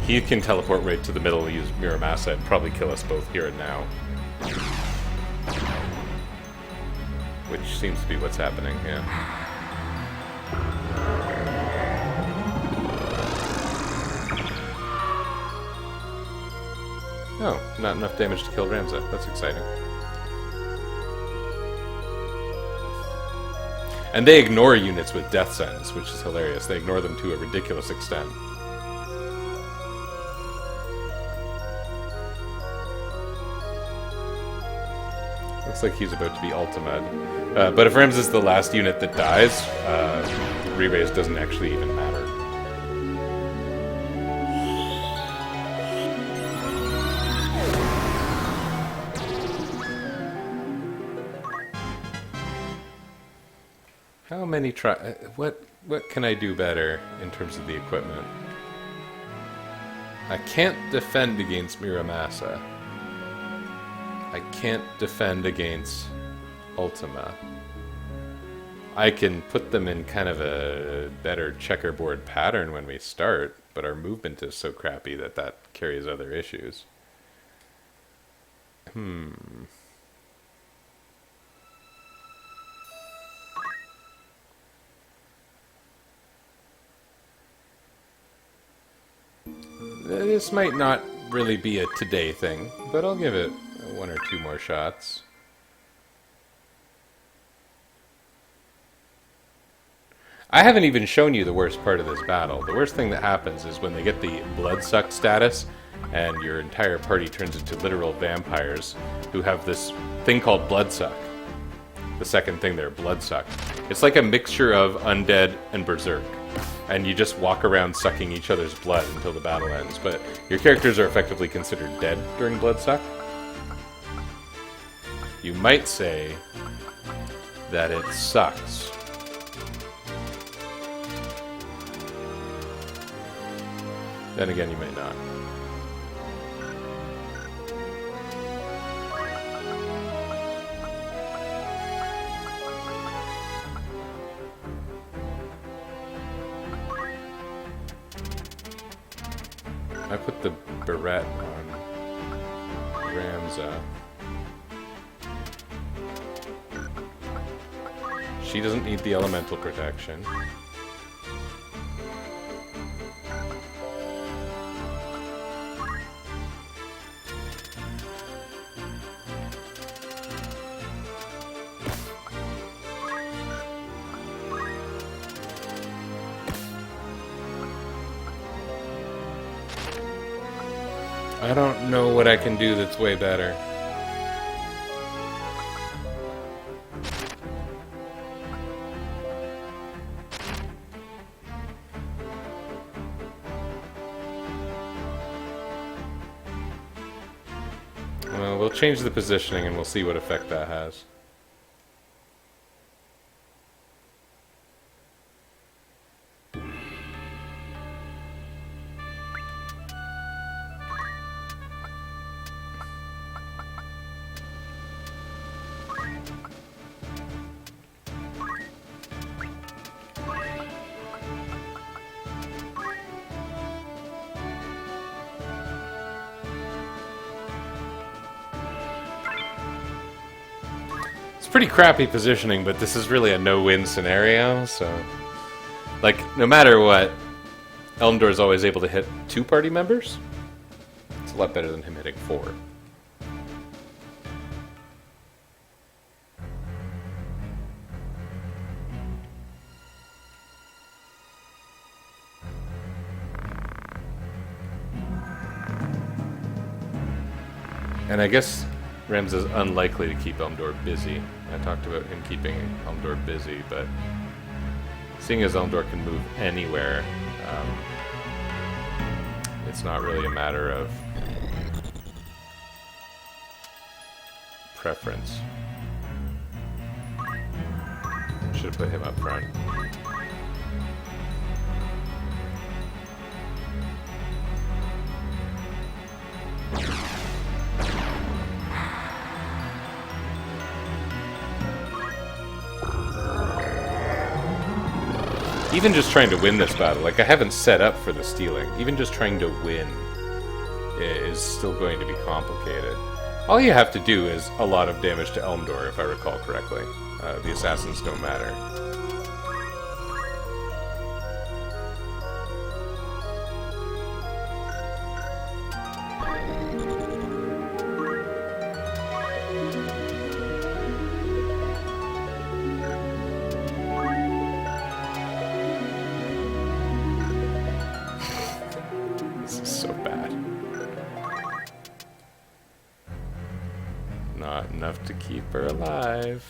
He can teleport right to the middle and use Muramasa and probably kill us both here and now. Which seems to be what's happening, yeah. Oh, not enough damage to kill Ramza. That's exciting. And they ignore units with death sentence, which is hilarious. They ignore them to a ridiculous extent. Looks like he's about to be ultimated. But if Rems is the last unit that dies, re-raise doesn't actually even matter. How many what can I do better in terms of the equipment? I can't defend against Muramasa. I can't defend against Ultima. I can put them in kind of a better checkerboard pattern when we start, but our movement is so crappy that that carries other issues. This might not really be a today thing, but I'll give it one or two more shots. I haven't even shown you the worst part of this battle. The worst thing that happens is when they get the bloodsuck status, and your entire party turns into literal vampires who have this thing called bloodsuck. The second thing there, bloodsuck. It's like a mixture of undead and berserk. And you just walk around sucking each other's blood until the battle ends. But your characters are effectively considered dead during bloodsuck. You might say that it sucks. Then again, you may not. I put the beret on Ramza. She doesn't need the elemental protection. I don't know what I can do that's way better. Well, we'll change the positioning and we'll see what effect that has. Pretty crappy positioning, but this is really a no-win scenario, so... Like, no matter what, Elmdor is always able to hit 2 party members. It's a lot better than him hitting 4. And I guess Ramza's unlikely to keep Elmdor busy. I talked about him keeping Elmdor busy, but seeing as Elmdor can move anywhere, it's not really a matter of preference. Should have put him up front. Even just trying to win this battle, like I haven't set up for the stealing, even just trying to win is still going to be complicated. All you have to do is a lot of damage to Elmdor, if I recall correctly. The assassins don't matter. Not enough to keep her alive.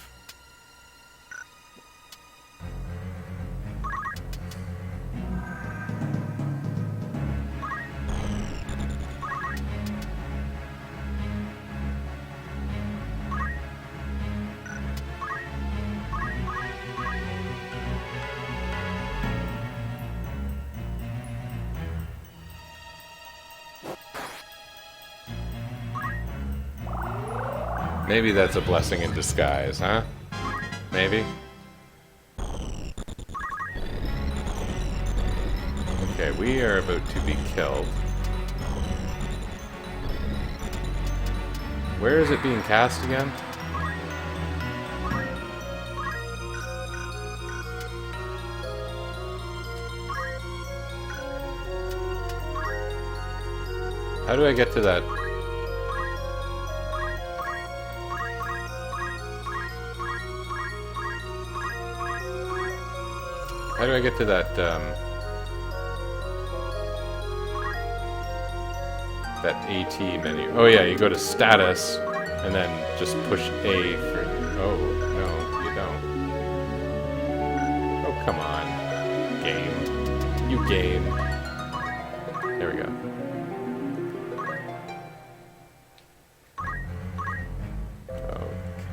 Maybe that's a blessing in disguise, huh? Maybe? Okay, we are about to be killed. Where is it being cast again? How do I get to that? How How do I get to that, that AT menu? Oh yeah, you go to status, and then just push A for... Oh, no, you don't. Oh, come on. Game. You game. There we go.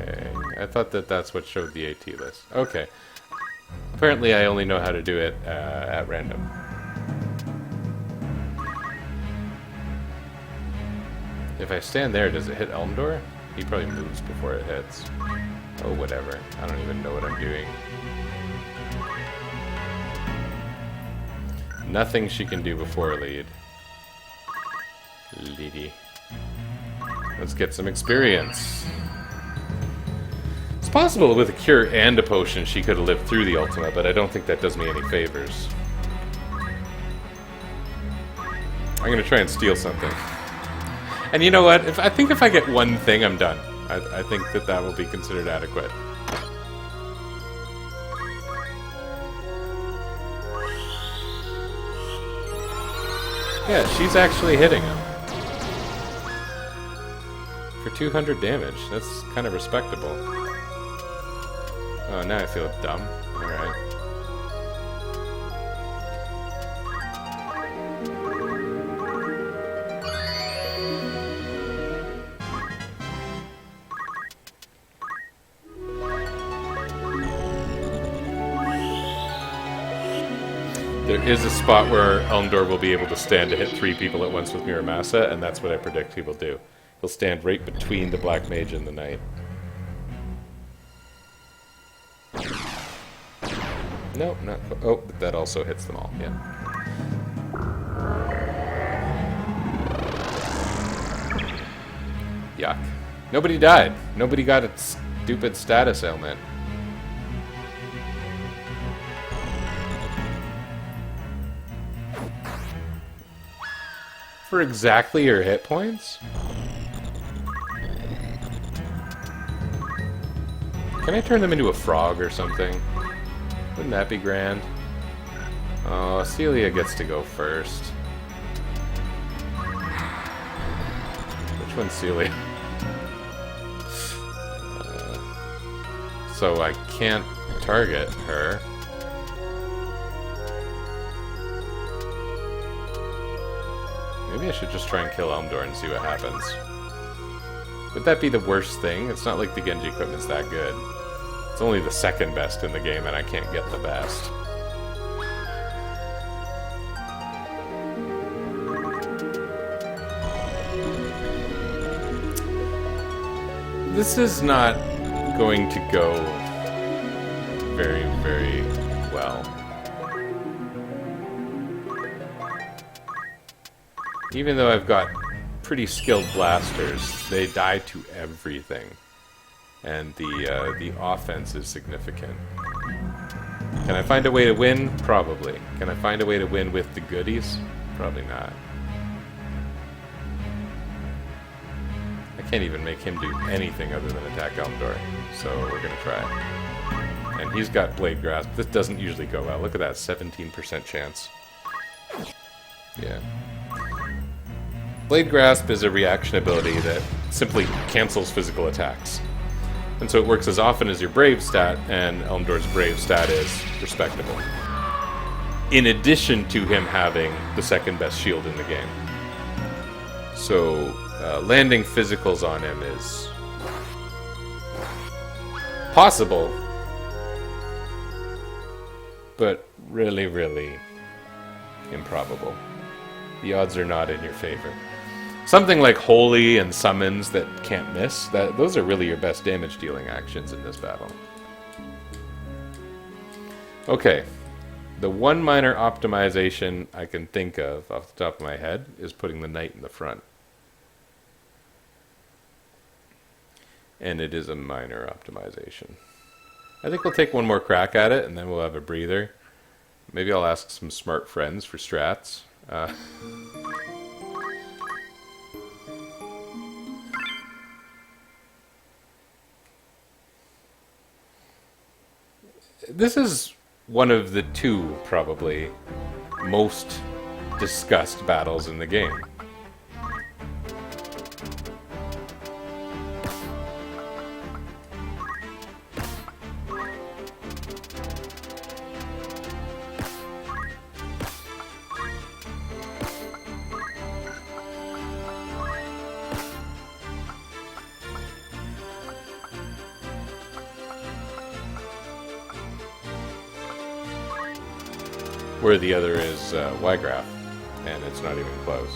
Okay. I thought that that's what showed the AT list. Okay. Apparently I only know how to do it at random. If I stand there, does it hit Elmdor? He probably moves before it hits. Oh, whatever. I don't even know what I'm doing. Nothing she can do before lead. Leady. Let's get some experience. It's possible with a cure and a potion she could have lived through the Ultima, but I don't think that does me any favors. I'm gonna try and steal something. And you know what? I think if I get one thing, I'm done. I think that will be considered adequate. Yeah, she's actually hitting him. For 200 damage. That's kind of respectable. Oh, now I feel dumb. Alright. There is a spot where Elmdor will be able to stand to hit 3 people at once with Muramasa, and that's what I predict he will do. He'll stand right between the Black Mage and the Knight. No, not... Oh, but that also hits them all, yeah. Yuck. Nobody died. Nobody got a stupid status ailment. For exactly your hit points? Can I turn them into a frog or something? Wouldn't that be grand? Oh, Celia gets to go first. Which one's Celia? So I can't target her. Maybe I should just try and kill Elmdor and see what happens. Would that be the worst thing? It's not like the Genji equipment's that good. It's only the second best in the game, and I can't get the best. This is not going to go very, very well. Even though I've got pretty skilled blasters, they die to everything. And the offense is significant. Can I find a way to win? Probably. Can I find a way to win with the goodies? Probably not. I can't even make him do anything other than attack Elmdor. So we're gonna try. And he's got Blade Grasp. This doesn't usually go well. Look at that, 17% chance. Yeah. Blade Grasp is a reaction ability that simply cancels physical attacks. And so it works as often as your Brave stat, and Elmdor's Brave stat is respectable. In addition to him having the second best shield in the game. So, landing physicals on him is possible, but really, really improbable. The odds are not in your favor. Something like Holy and Summons that can't miss, those are really your best damage dealing actions in this battle. Okay, the one minor optimization I can think of off the top of my head is putting the Knight in the front. And it is a minor optimization. I think we'll take one more crack at it and then we'll have a breather. Maybe I'll ask some smart friends for strats. This is one of the two, probably, most discussed battles in the game. Where the other is Y-Graph, and it's not even close.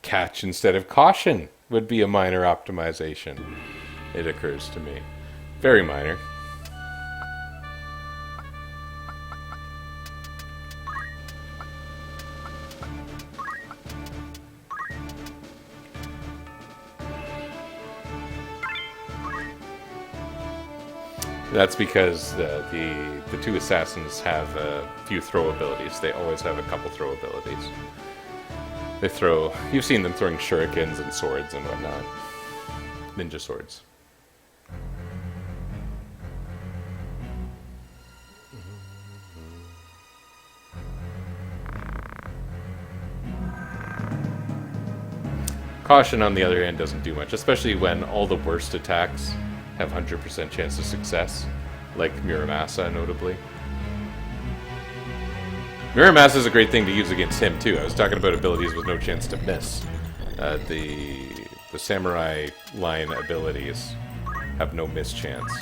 Catch instead of caution would be a minor optimization, it occurs to me. Very minor. That's because the two assassins have a few throw abilities. They always have a couple throw abilities. They throw... You've seen them throwing shurikens and swords and whatnot. Ninja swords. Caution, on the other hand, doesn't do much, especially when all the worst attacks have 100% chance of success, like Muramasa, notably. Muramasa is a great thing to use against him, too. I was talking about abilities with no chance to miss. The samurai line abilities have no miss chance.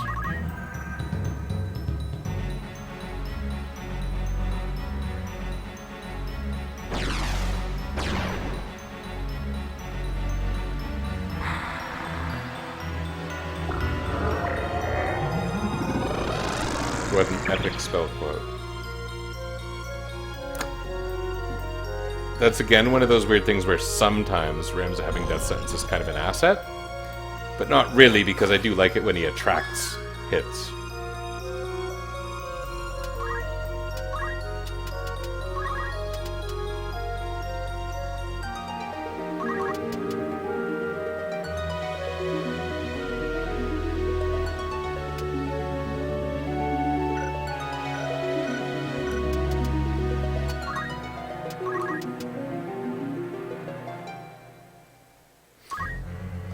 What an epic spell quote. That's again one of those weird things where sometimes Ram's having death sentence is kind of an asset, but not really, because I do like it when he attracts hits.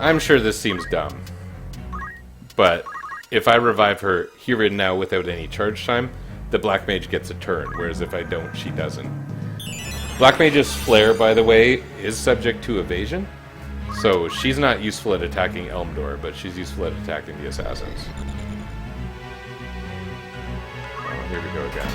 I'm sure this seems dumb, but if I revive her here and now without any charge time, the Black Mage gets a turn, whereas if I don't, she doesn't. Black Mage's Flare, by the way, is subject to evasion, so she's not useful at attacking Elmdor, but she's useful at attacking the assassins. Oh, here we go again.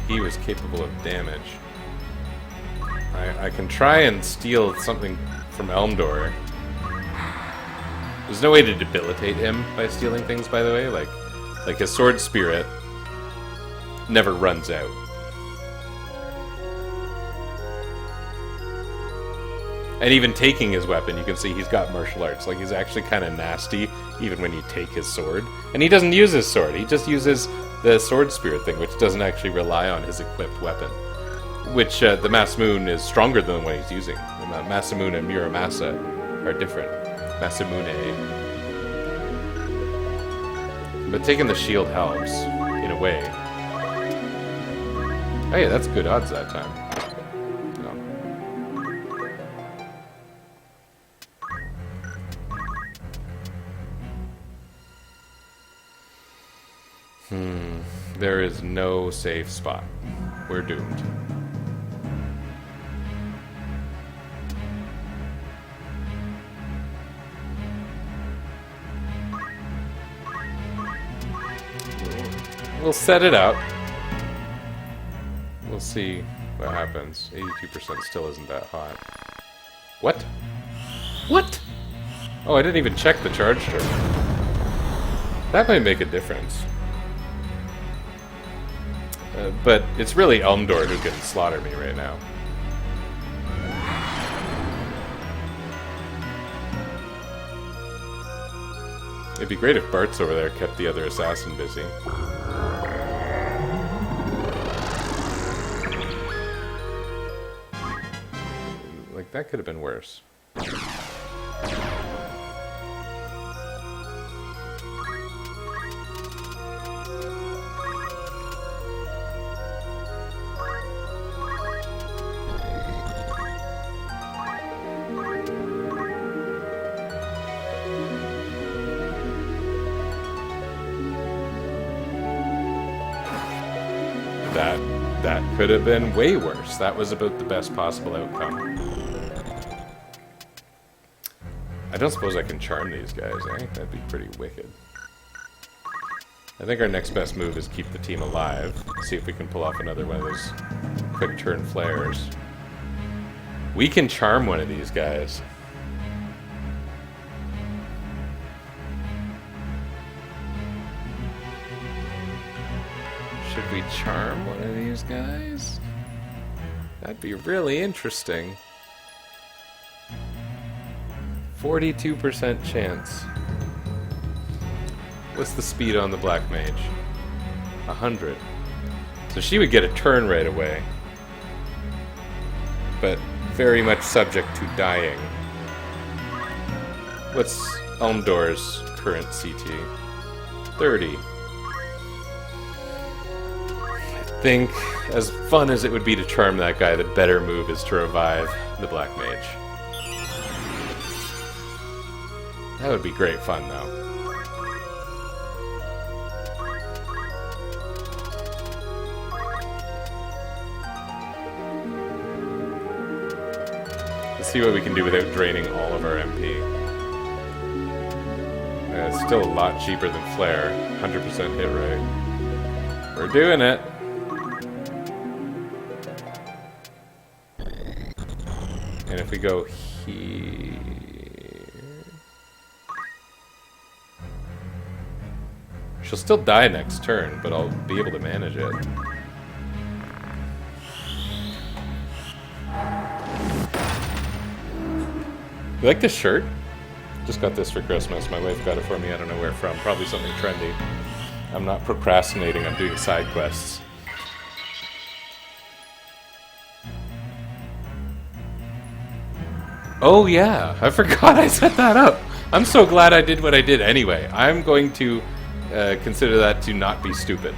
He was capable of damage. I can try and steal something from Elmdor. There's no way to debilitate him by stealing things, by the way. Like his sword spirit never runs out. And even taking his weapon, you can see he's got martial arts. Like, he's actually kind of nasty, even when you take his sword. And he doesn't use his sword, he just uses the sword spirit thing, which doesn't actually rely on his equipped weapon. Which, the Masamune is stronger than the one he's using. Masamune and Muramasa are different. Masamune. But taking the shield helps, in a way. Oh yeah, that's good odds that time. There is no safe spot. We're doomed. We'll set it up. We'll see what happens. 82% still isn't that hot. What? What? Oh, I didn't even check the charge turn. That might make a difference. But it's really Elmdor who can slaughter me right now. It'd be great if Bart's over there kept the other assassin busy. Like, that could have been worse. That could have been way worse. That was about the best possible outcome. I don't suppose I can charm these guys, eh? That'd be pretty wicked. I think our next best move is keep the team alive. See if we can pull off another one of those quick turn flares. We can charm one of these guys. Should we charm one of these guys? That'd be really interesting. 42% chance. What's the speed on the Black Mage? 100. So she would get a turn right away. But very much subject to dying. What's Elmdor's current CT? 30. I think, as fun as it would be to charm that guy, the better move is to revive the Black Mage. That would be great fun, though. Let's see what we can do without draining all of our MP. It's still a lot cheaper than Flare. 100% hit rate. We're doing it! And if we go here... She'll still die next turn, but I'll be able to manage it. You like this shirt? Just got this for Christmas. My wife got it for me. I don't know where from. Probably something trendy. I'm not procrastinating. I'm doing side quests. Oh yeah, I forgot I set that up. I'm so glad I did what I did anyway. I'm going to consider that to not be stupid.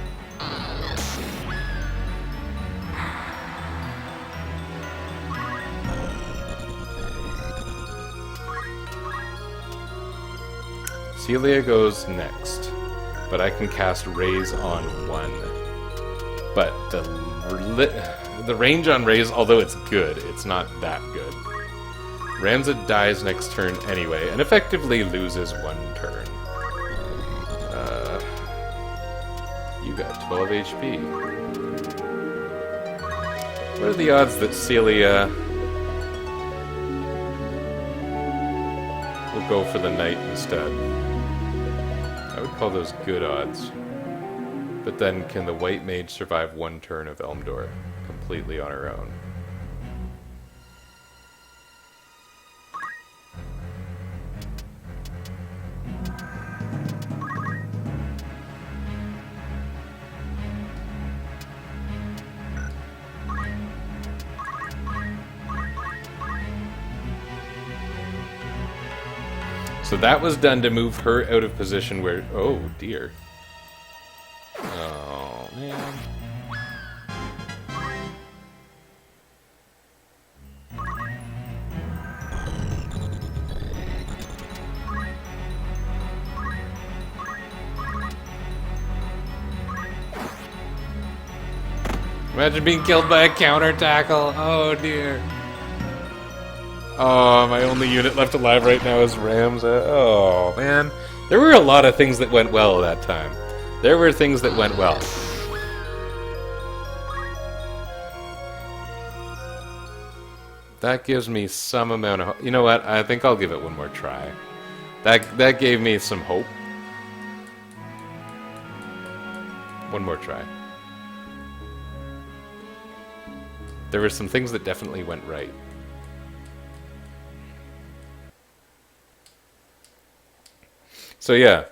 Celia goes next, but I can cast Raise on one. But the range on Raise, although it's good, it's not that good. Ramza dies next turn anyway, and effectively loses one turn. You got 12 HP. What are the odds that Celia will go for the knight instead? I would call those good odds. But then, can the white mage survive one turn of Elmdor completely on her own? So that was done to move her out of position where... Oh, dear. Oh, man. Imagine being killed by a counter tackle. Oh, dear. Oh, my only unit left alive right now is Ramza. Oh, man. There were a lot of things that went well that time. There were things that went well. That gives me some amount of... You know what? I think I'll give it one more try. That gave me some hope. One more try. There were some things that definitely went right. So yeah,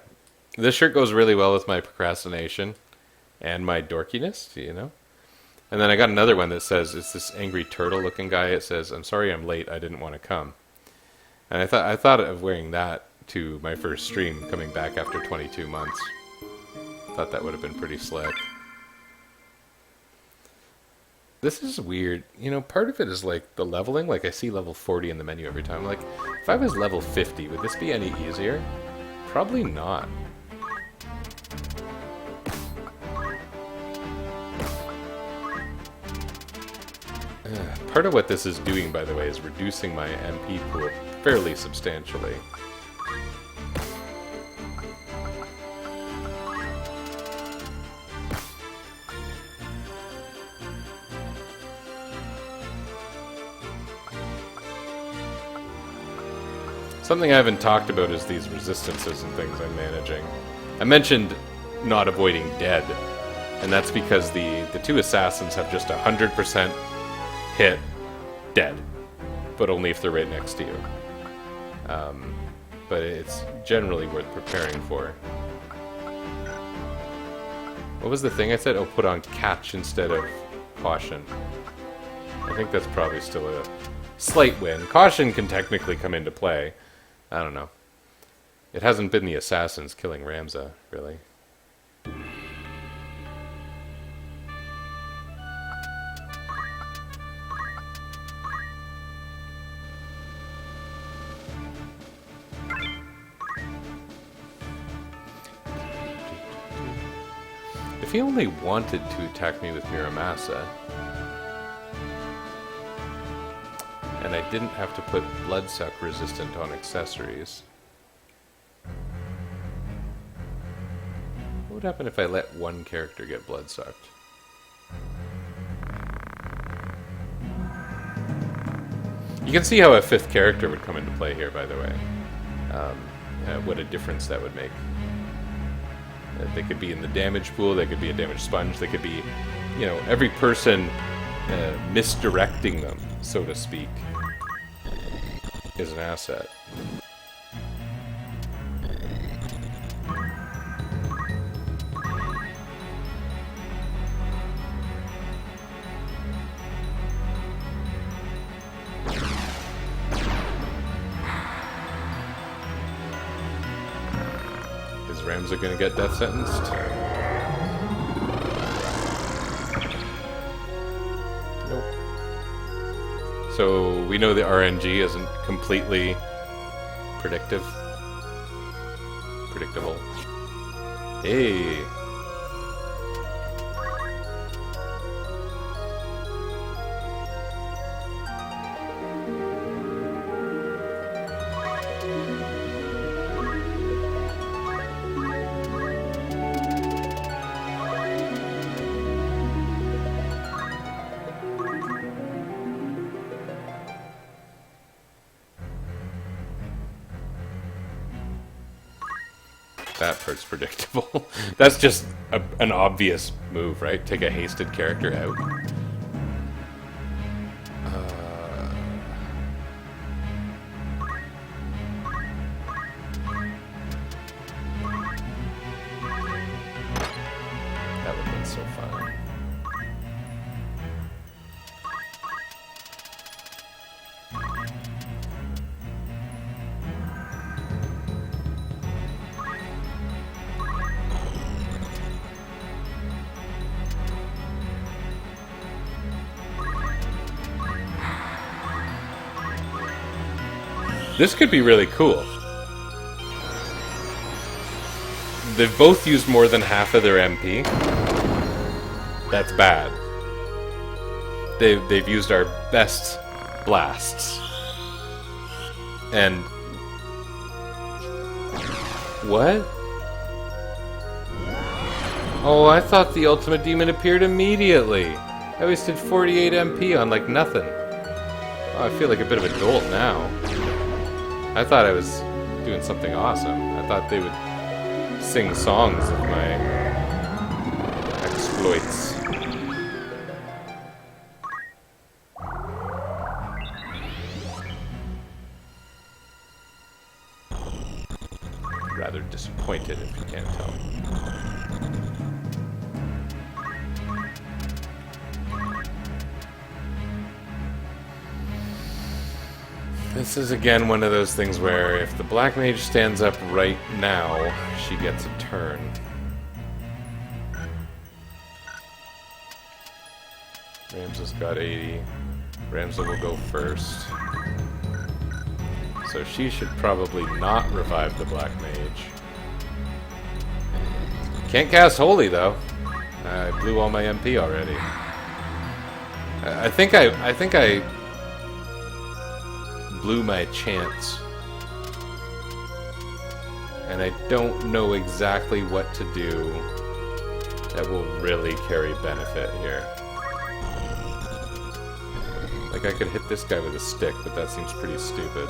This shirt goes really well with my procrastination and my dorkiness, you know? And then I got another one that says, it's this angry turtle looking guy. It says, "I'm sorry I'm late, I didn't want to come." And I thought of wearing that to my first stream coming back after 22 months. Thought that would have been pretty slick. This is weird. You know, part of it is like the leveling. Like I see level 40 in the menu every time. Like, if I was level 50, would this be any easier? Probably not. Part of what this is doing, by the way, is reducing my MP pool fairly substantially. Something I haven't talked about is these resistances and things I'm managing. I mentioned not avoiding dead, and that's because the two assassins have just 100% hit dead, but only if they're right next to you. But it's generally worth preparing for. What was the thing I said? Oh, put on catch instead of caution. I think that's probably still a slight win. Caution can technically come into play. I don't know. It hasn't been the assassins killing Ramza, really. If he only wanted to attack me with Muramasa, and I didn't have to put Bloodsuck resistant on accessories. What would happen if I let one character get Bloodsucked? You can see how a fifth character would come into play here, by the way. What a difference that would make. They could be in the damage pool, they could be a damage sponge, they could be, you know, every person misdirecting them, so to speak, is an asset. Is Ramza gonna get death sentenced? So we know the RNG isn't completely predictable. Hey. That part's predictable. That's just an obvious move, right? Take a hasted character out. That would have been so fun. This could be really cool. They've both used more than half of their MP. That's bad. They've used our best blasts. And... what? Oh, I thought the Ultimate Demon appeared immediately. I wasted 48 MP on like nothing. Oh, I feel like a bit of a dolt now. I thought I was doing something awesome. I thought they would sing songs of my exploits. rather disappointed, if you can't tell. This is again one of those things where if the Black Mage stands up right now, she gets a turn. Ramsa's got 80. Ramsa will go first. So she should probably not revive the Black Mage. Can't cast Holy though. I blew all my MP already. I think I blew my chance. And I don't know exactly what to do that will really carry benefit here. Like I could hit this guy with a stick, but that seems pretty stupid.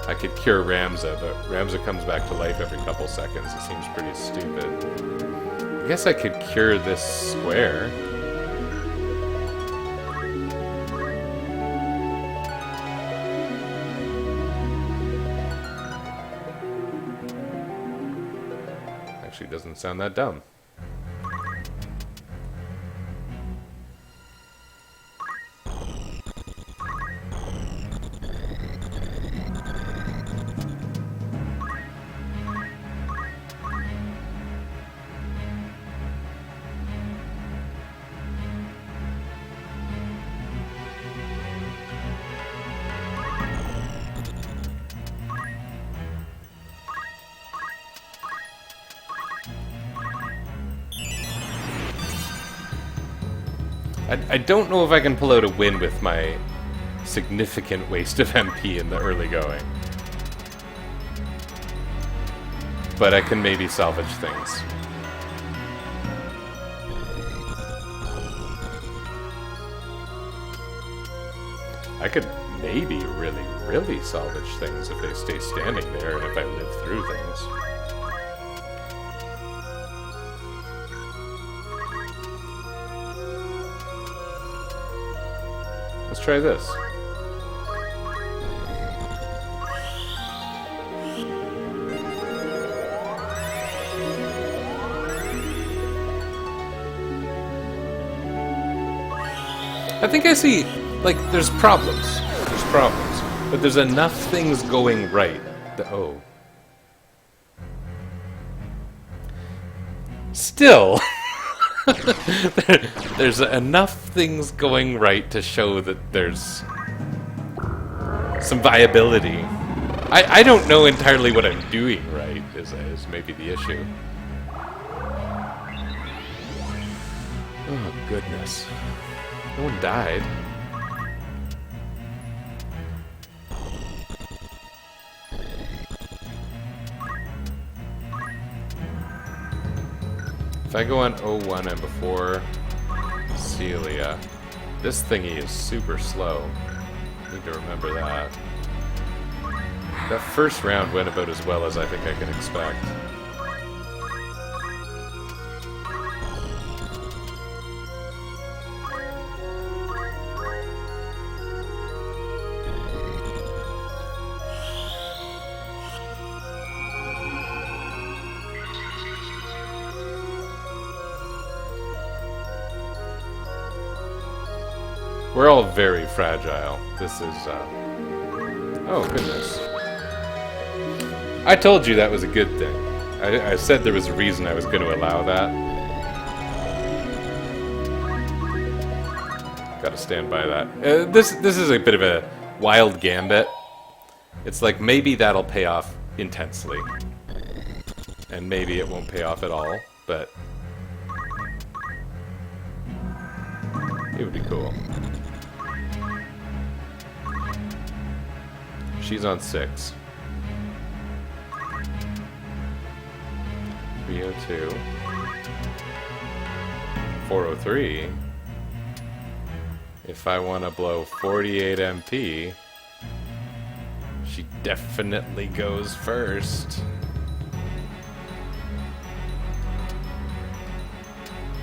I could cure Ramsa, but Ramsa comes back to life every couple seconds. It seems pretty stupid. I guess I could cure this square. Actually, doesn't sound that dumb. I don't know if I can pull out a win with my significant waste of MP in the early going. But I can maybe salvage things. I could maybe really salvage things if they stay standing there and if I live through things. Let's try this. I think I see, like, there's problems. There's problems. But there's enough things going right that, oh. Still. There's enough things going right to show that there's some viability. I don't know entirely what I'm doing right, is maybe the issue. Oh, goodness. No one died. If I go on 01 and before Celia, this thingy is super slow. Need to remember that. That first round went about as well as I think I can expect. We're all very fragile. This is, oh, goodness. I told you that was a good thing. I said there was a reason I was going to allow that. Gotta stand by that. This is a bit of a wild gambit. It's like, maybe that'll pay off intensely. And maybe it won't pay off at all, but it would be cool. She's on 6. 302. 403. If I want to blow 48 MP, she definitely goes first.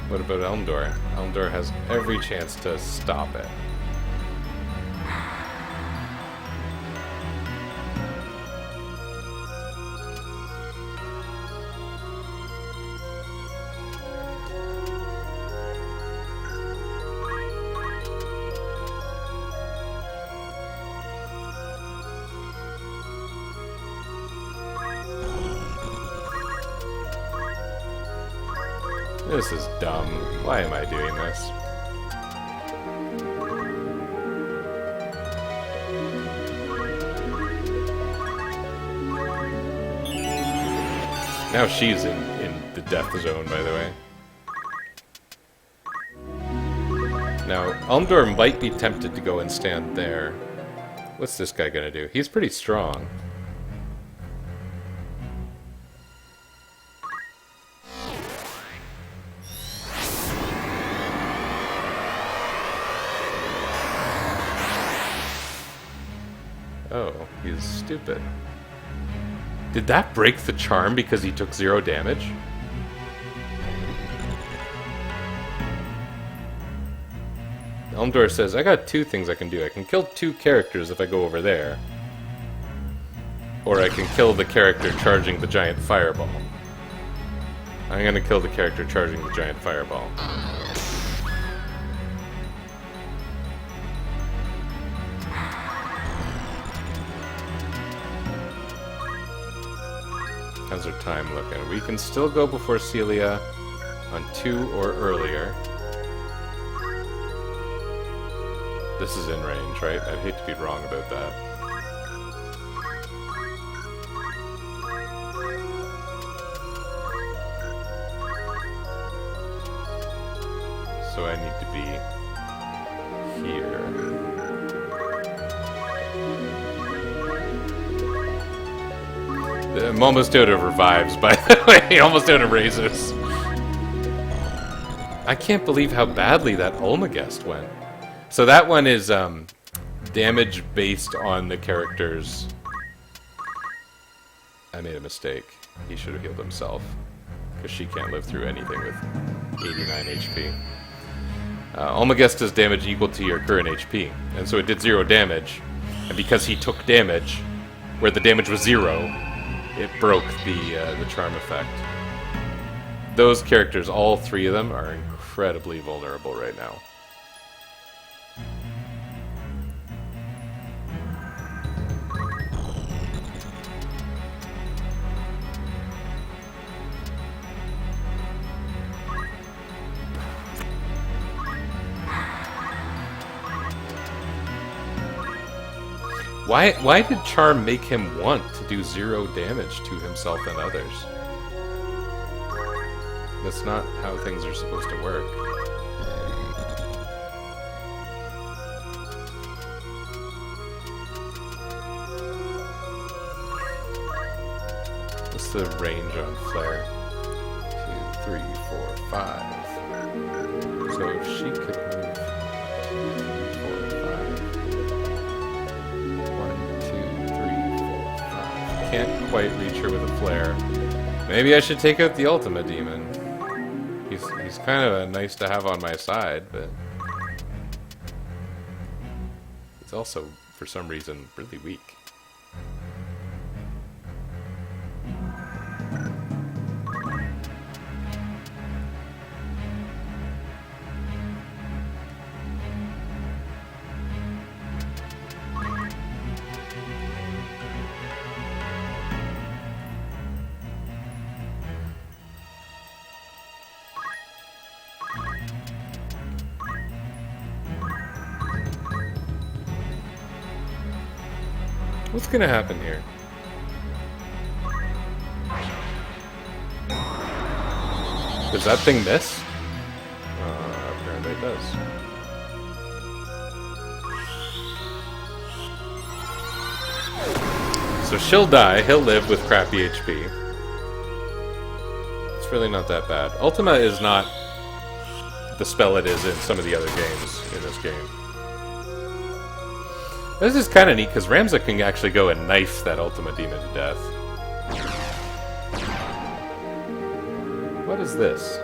What about Elmdor? Elmdor has every chance to stop it. This is dumb. Why am I doing this? Now she's in the death zone, by the way. Now, Almdor might be tempted to go and stand there. What's this guy gonna do? He's pretty strong. Oh, he's stupid. Did that break the charm because he took 0 damage? Elmdor says, I got 2 things I can do. I can kill 2 characters if I go over there. Or I can kill the character charging the giant fireball. I'm gonna kill the character charging the giant fireball. How's our time looking? We can still go before Celia on 2 or earlier. This is in range, right? I'd hate to be wrong about that. So I need to be here. I'm almost out of revives, by the way. Almost out of raises. I can't believe how badly that Olmagest went. So that one is damage based on the character's... I made a mistake. He should have healed himself. Because she can't live through anything with 89 HP. Olmagest does damage equal to your current HP. And so it did 0 damage. And because he took damage, where the damage was 0, it broke the charm effect. Those characters, all 3 of them, are incredibly vulnerable right now. Why did Charm make him want to do 0 damage to himself and others? That's not how things are supposed to work. What's the range on Flare? 2, 3, 4, 5. So if she could move 2, 3, 4, 5. Can't quite reach her with a flare. Maybe I should take out the Ultima Demon. He's kind of a nice to have on my side, but he's also, for some reason, really weak. What's gonna happen here? Does that thing miss? Apparently it does. So she'll die, he'll live with crappy HP. It's really not that bad. Ultima is not the spell it is in some of the other games in this game. This is kind of neat, because Ramza can actually go and knife that Ultima Demon to death. What is this?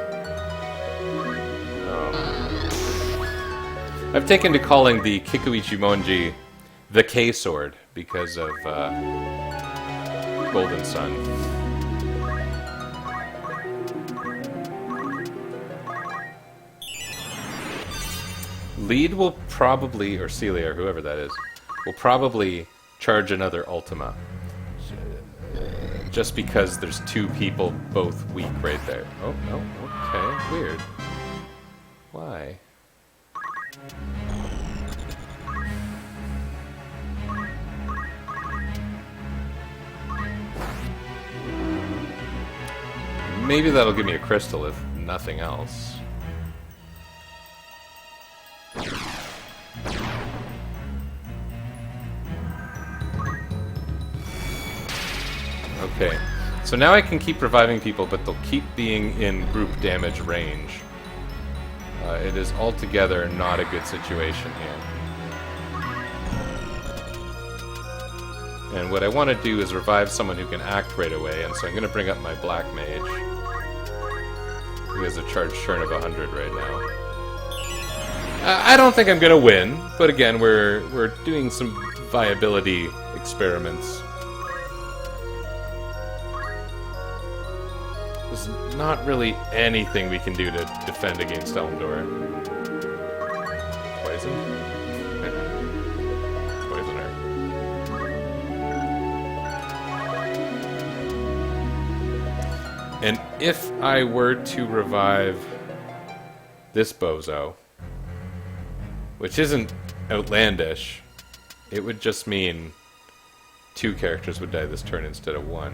I've taken to calling the Kikuichi Monji the K-Sword because of Golden Sun. Lead will probably, or Celia, or whoever that is, will probably charge another Ultima. just because there's two people both weak right there. Oh, no, okay, weird. Why? Maybe that'll give me a crystal if nothing else. Okay, so now I can keep reviving people, but they'll keep being in group damage range. It is altogether not a good situation here. And what I want to do is revive someone who can act right away, and so I'm going to bring up my Black Mage, who has a charge turn of 100 right now. I don't think I'm going to win, but again, we're doing some viability experiments. There's not really anything we can do to defend against Elmdor. Poison? Poisoner. And if I were to revive this bozo, which isn't outlandish, it would just mean 2 characters would die this turn instead of 1.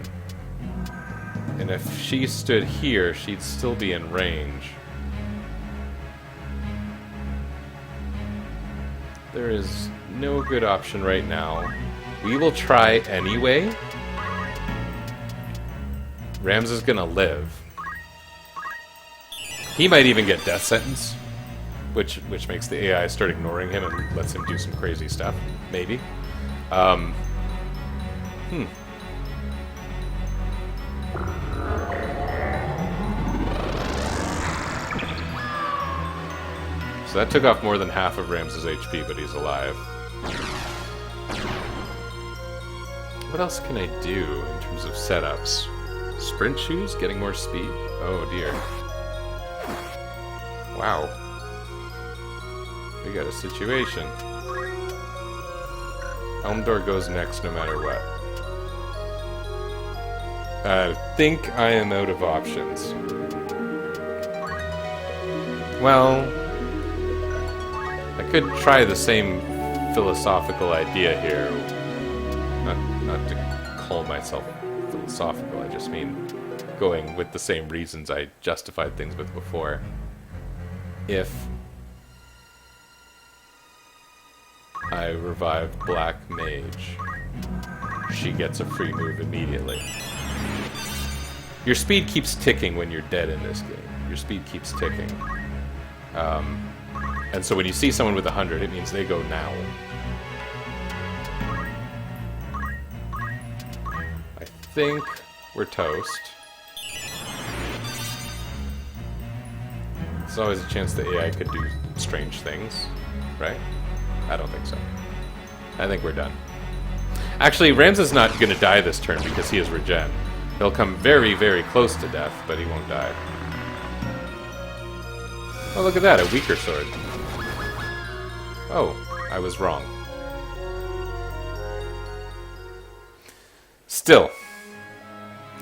And if she stood here, she'd still be in range. There is no good option right now. We will try anyway. Rams is gonna live. He might even get death sentence, which makes the AI start ignoring him and lets him do some crazy stuff. Maybe. So that took off more than half of Rams's HP, but he's alive. What else can I do in terms of setups? Sprint shoes? Getting more speed? Oh dear. Wow. We got a situation. Elmdor goes next no matter what. I think I am out of options. Well, I could try the same philosophical idea here. Not to call myself philosophical, I just mean going with the same reasons I justified things with before. If I revive Black Mage, she gets a free move immediately. Your speed keeps ticking when you're dead in this game. Your speed keeps ticking. And so when you see someone with 100, it means they go now. I think we're toast. There's always a chance the AI could do strange things, right? I don't think so. I think we're done. Actually, Rams is not going to die this turn because he has regen. He'll come very, very close to death, but he won't die. Oh, look at that, a weaker sword. Oh, I was wrong. Still,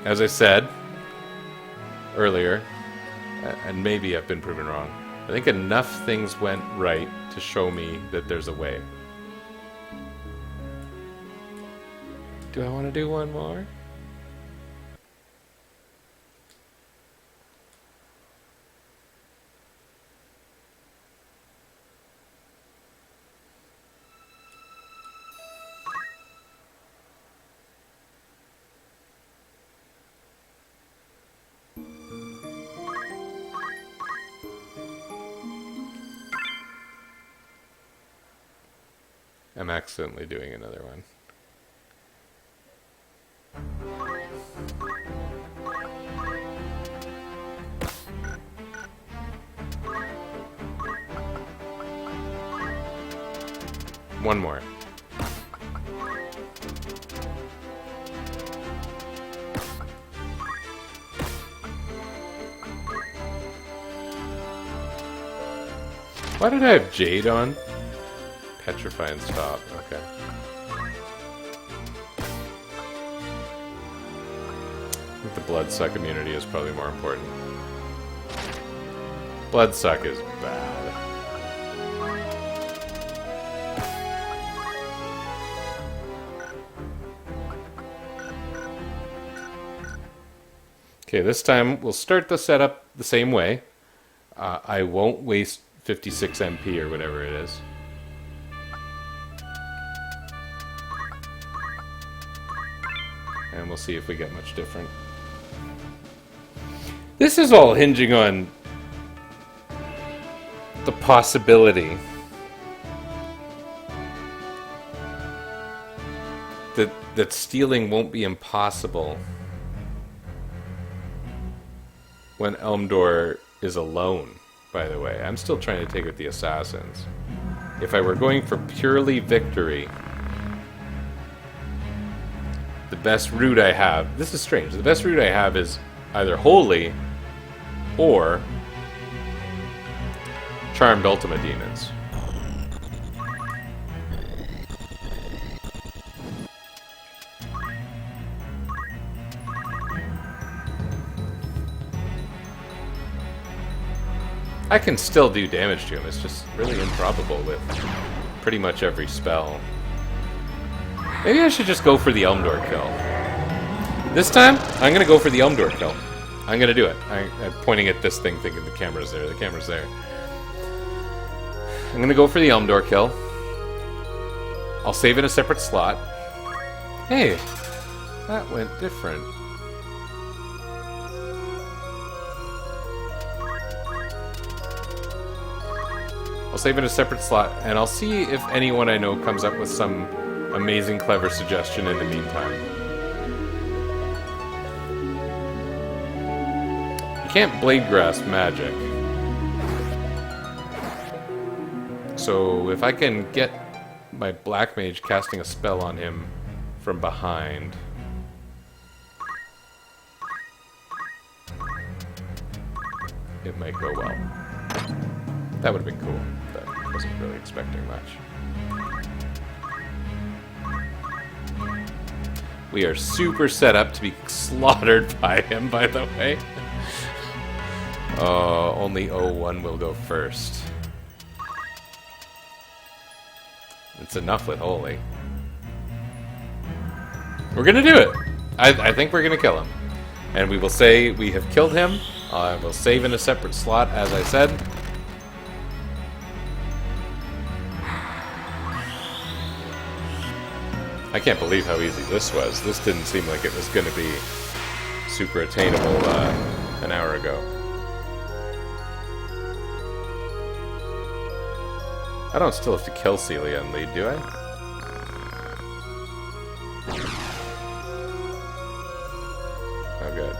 as I said earlier, and maybe I've been proven wrong, I think enough things went right to show me that there's a way. Do I want to do one more? I'm accidentally doing another one. One more. Why did I have Jade on? Petrify and stop, okay. I think the Bloodsuck immunity is probably more important. Bloodsuck is bad. Okay, this time we'll start the setup the same way. I won't waste 56 MP or whatever it is. And we'll see if we get much different. This is all hinging on the possibility that stealing won't be impossible when Elmdor is alone, by the way. I'm still trying to take out the assassins. If I were going for purely victory, the best route I have... This is strange. The best route I have is either Holy or Charmed Ultima Demons. I can still do damage to him, it's just really improbable with pretty much every spell. Maybe I should just go for the Elmdor kill. This time, I'm gonna go for the Elmdor kill. I'm gonna do it. I'm pointing at this thing thinking the camera's there. The camera's there. I'm gonna go for the Elmdor kill. I'll save in a separate slot. Hey, that went different. I'll save in a separate slot, and I'll see if anyone I know comes up with some amazing, clever suggestion in the meantime. You can't blade grasp magic. So if I can get my Black Mage casting a spell on him from behind... it might go well. That would have been cool, but I wasn't really expecting much. We are super set up to be slaughtered by him, by the way. Only 01 will go first. It's enough with Holy. We're gonna do it! I think we're gonna kill him. And we will say we have killed him. We'll save in a separate slot, as I said. I can't believe how easy this was. This didn't seem like it was going to be super attainable an hour ago. I don't still have to kill Celia and lead, do I? Oh, good.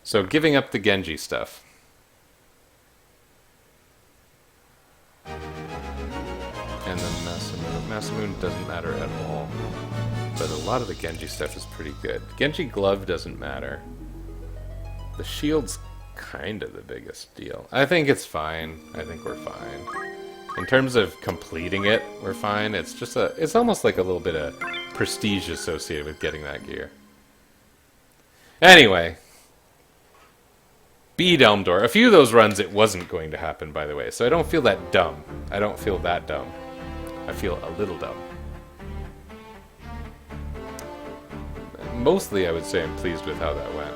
So, giving up the Genji stuff. And then Masamune. Masamune doesn't matter at all. But a lot of the Genji stuff is pretty good. Genji Glove doesn't matter. The shield's kind of the biggest deal. I think it's fine. I think we're fine. In terms of completing it, we're fine. It's just it's almost like a little bit of prestige associated with getting that gear. Anyway. Beat Elmdor. A few of those runs it wasn't going to happen, by the way. So I don't feel that dumb. I don't feel that dumb. I feel a little dumb. Mostly, I would say I'm pleased with how that went.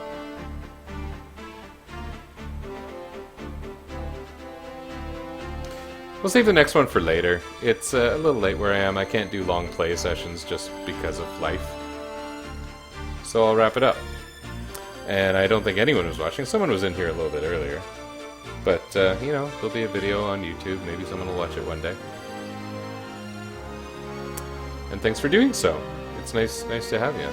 We'll save the next one for later. It's a little late where I am. I can't do long play sessions just because of life. So I'll wrap it up. And I don't think anyone was watching. Someone was in here a little bit earlier. But, you know, there'll be a video on YouTube. Maybe someone will watch it one day. And thanks for doing so. It's nice to have you.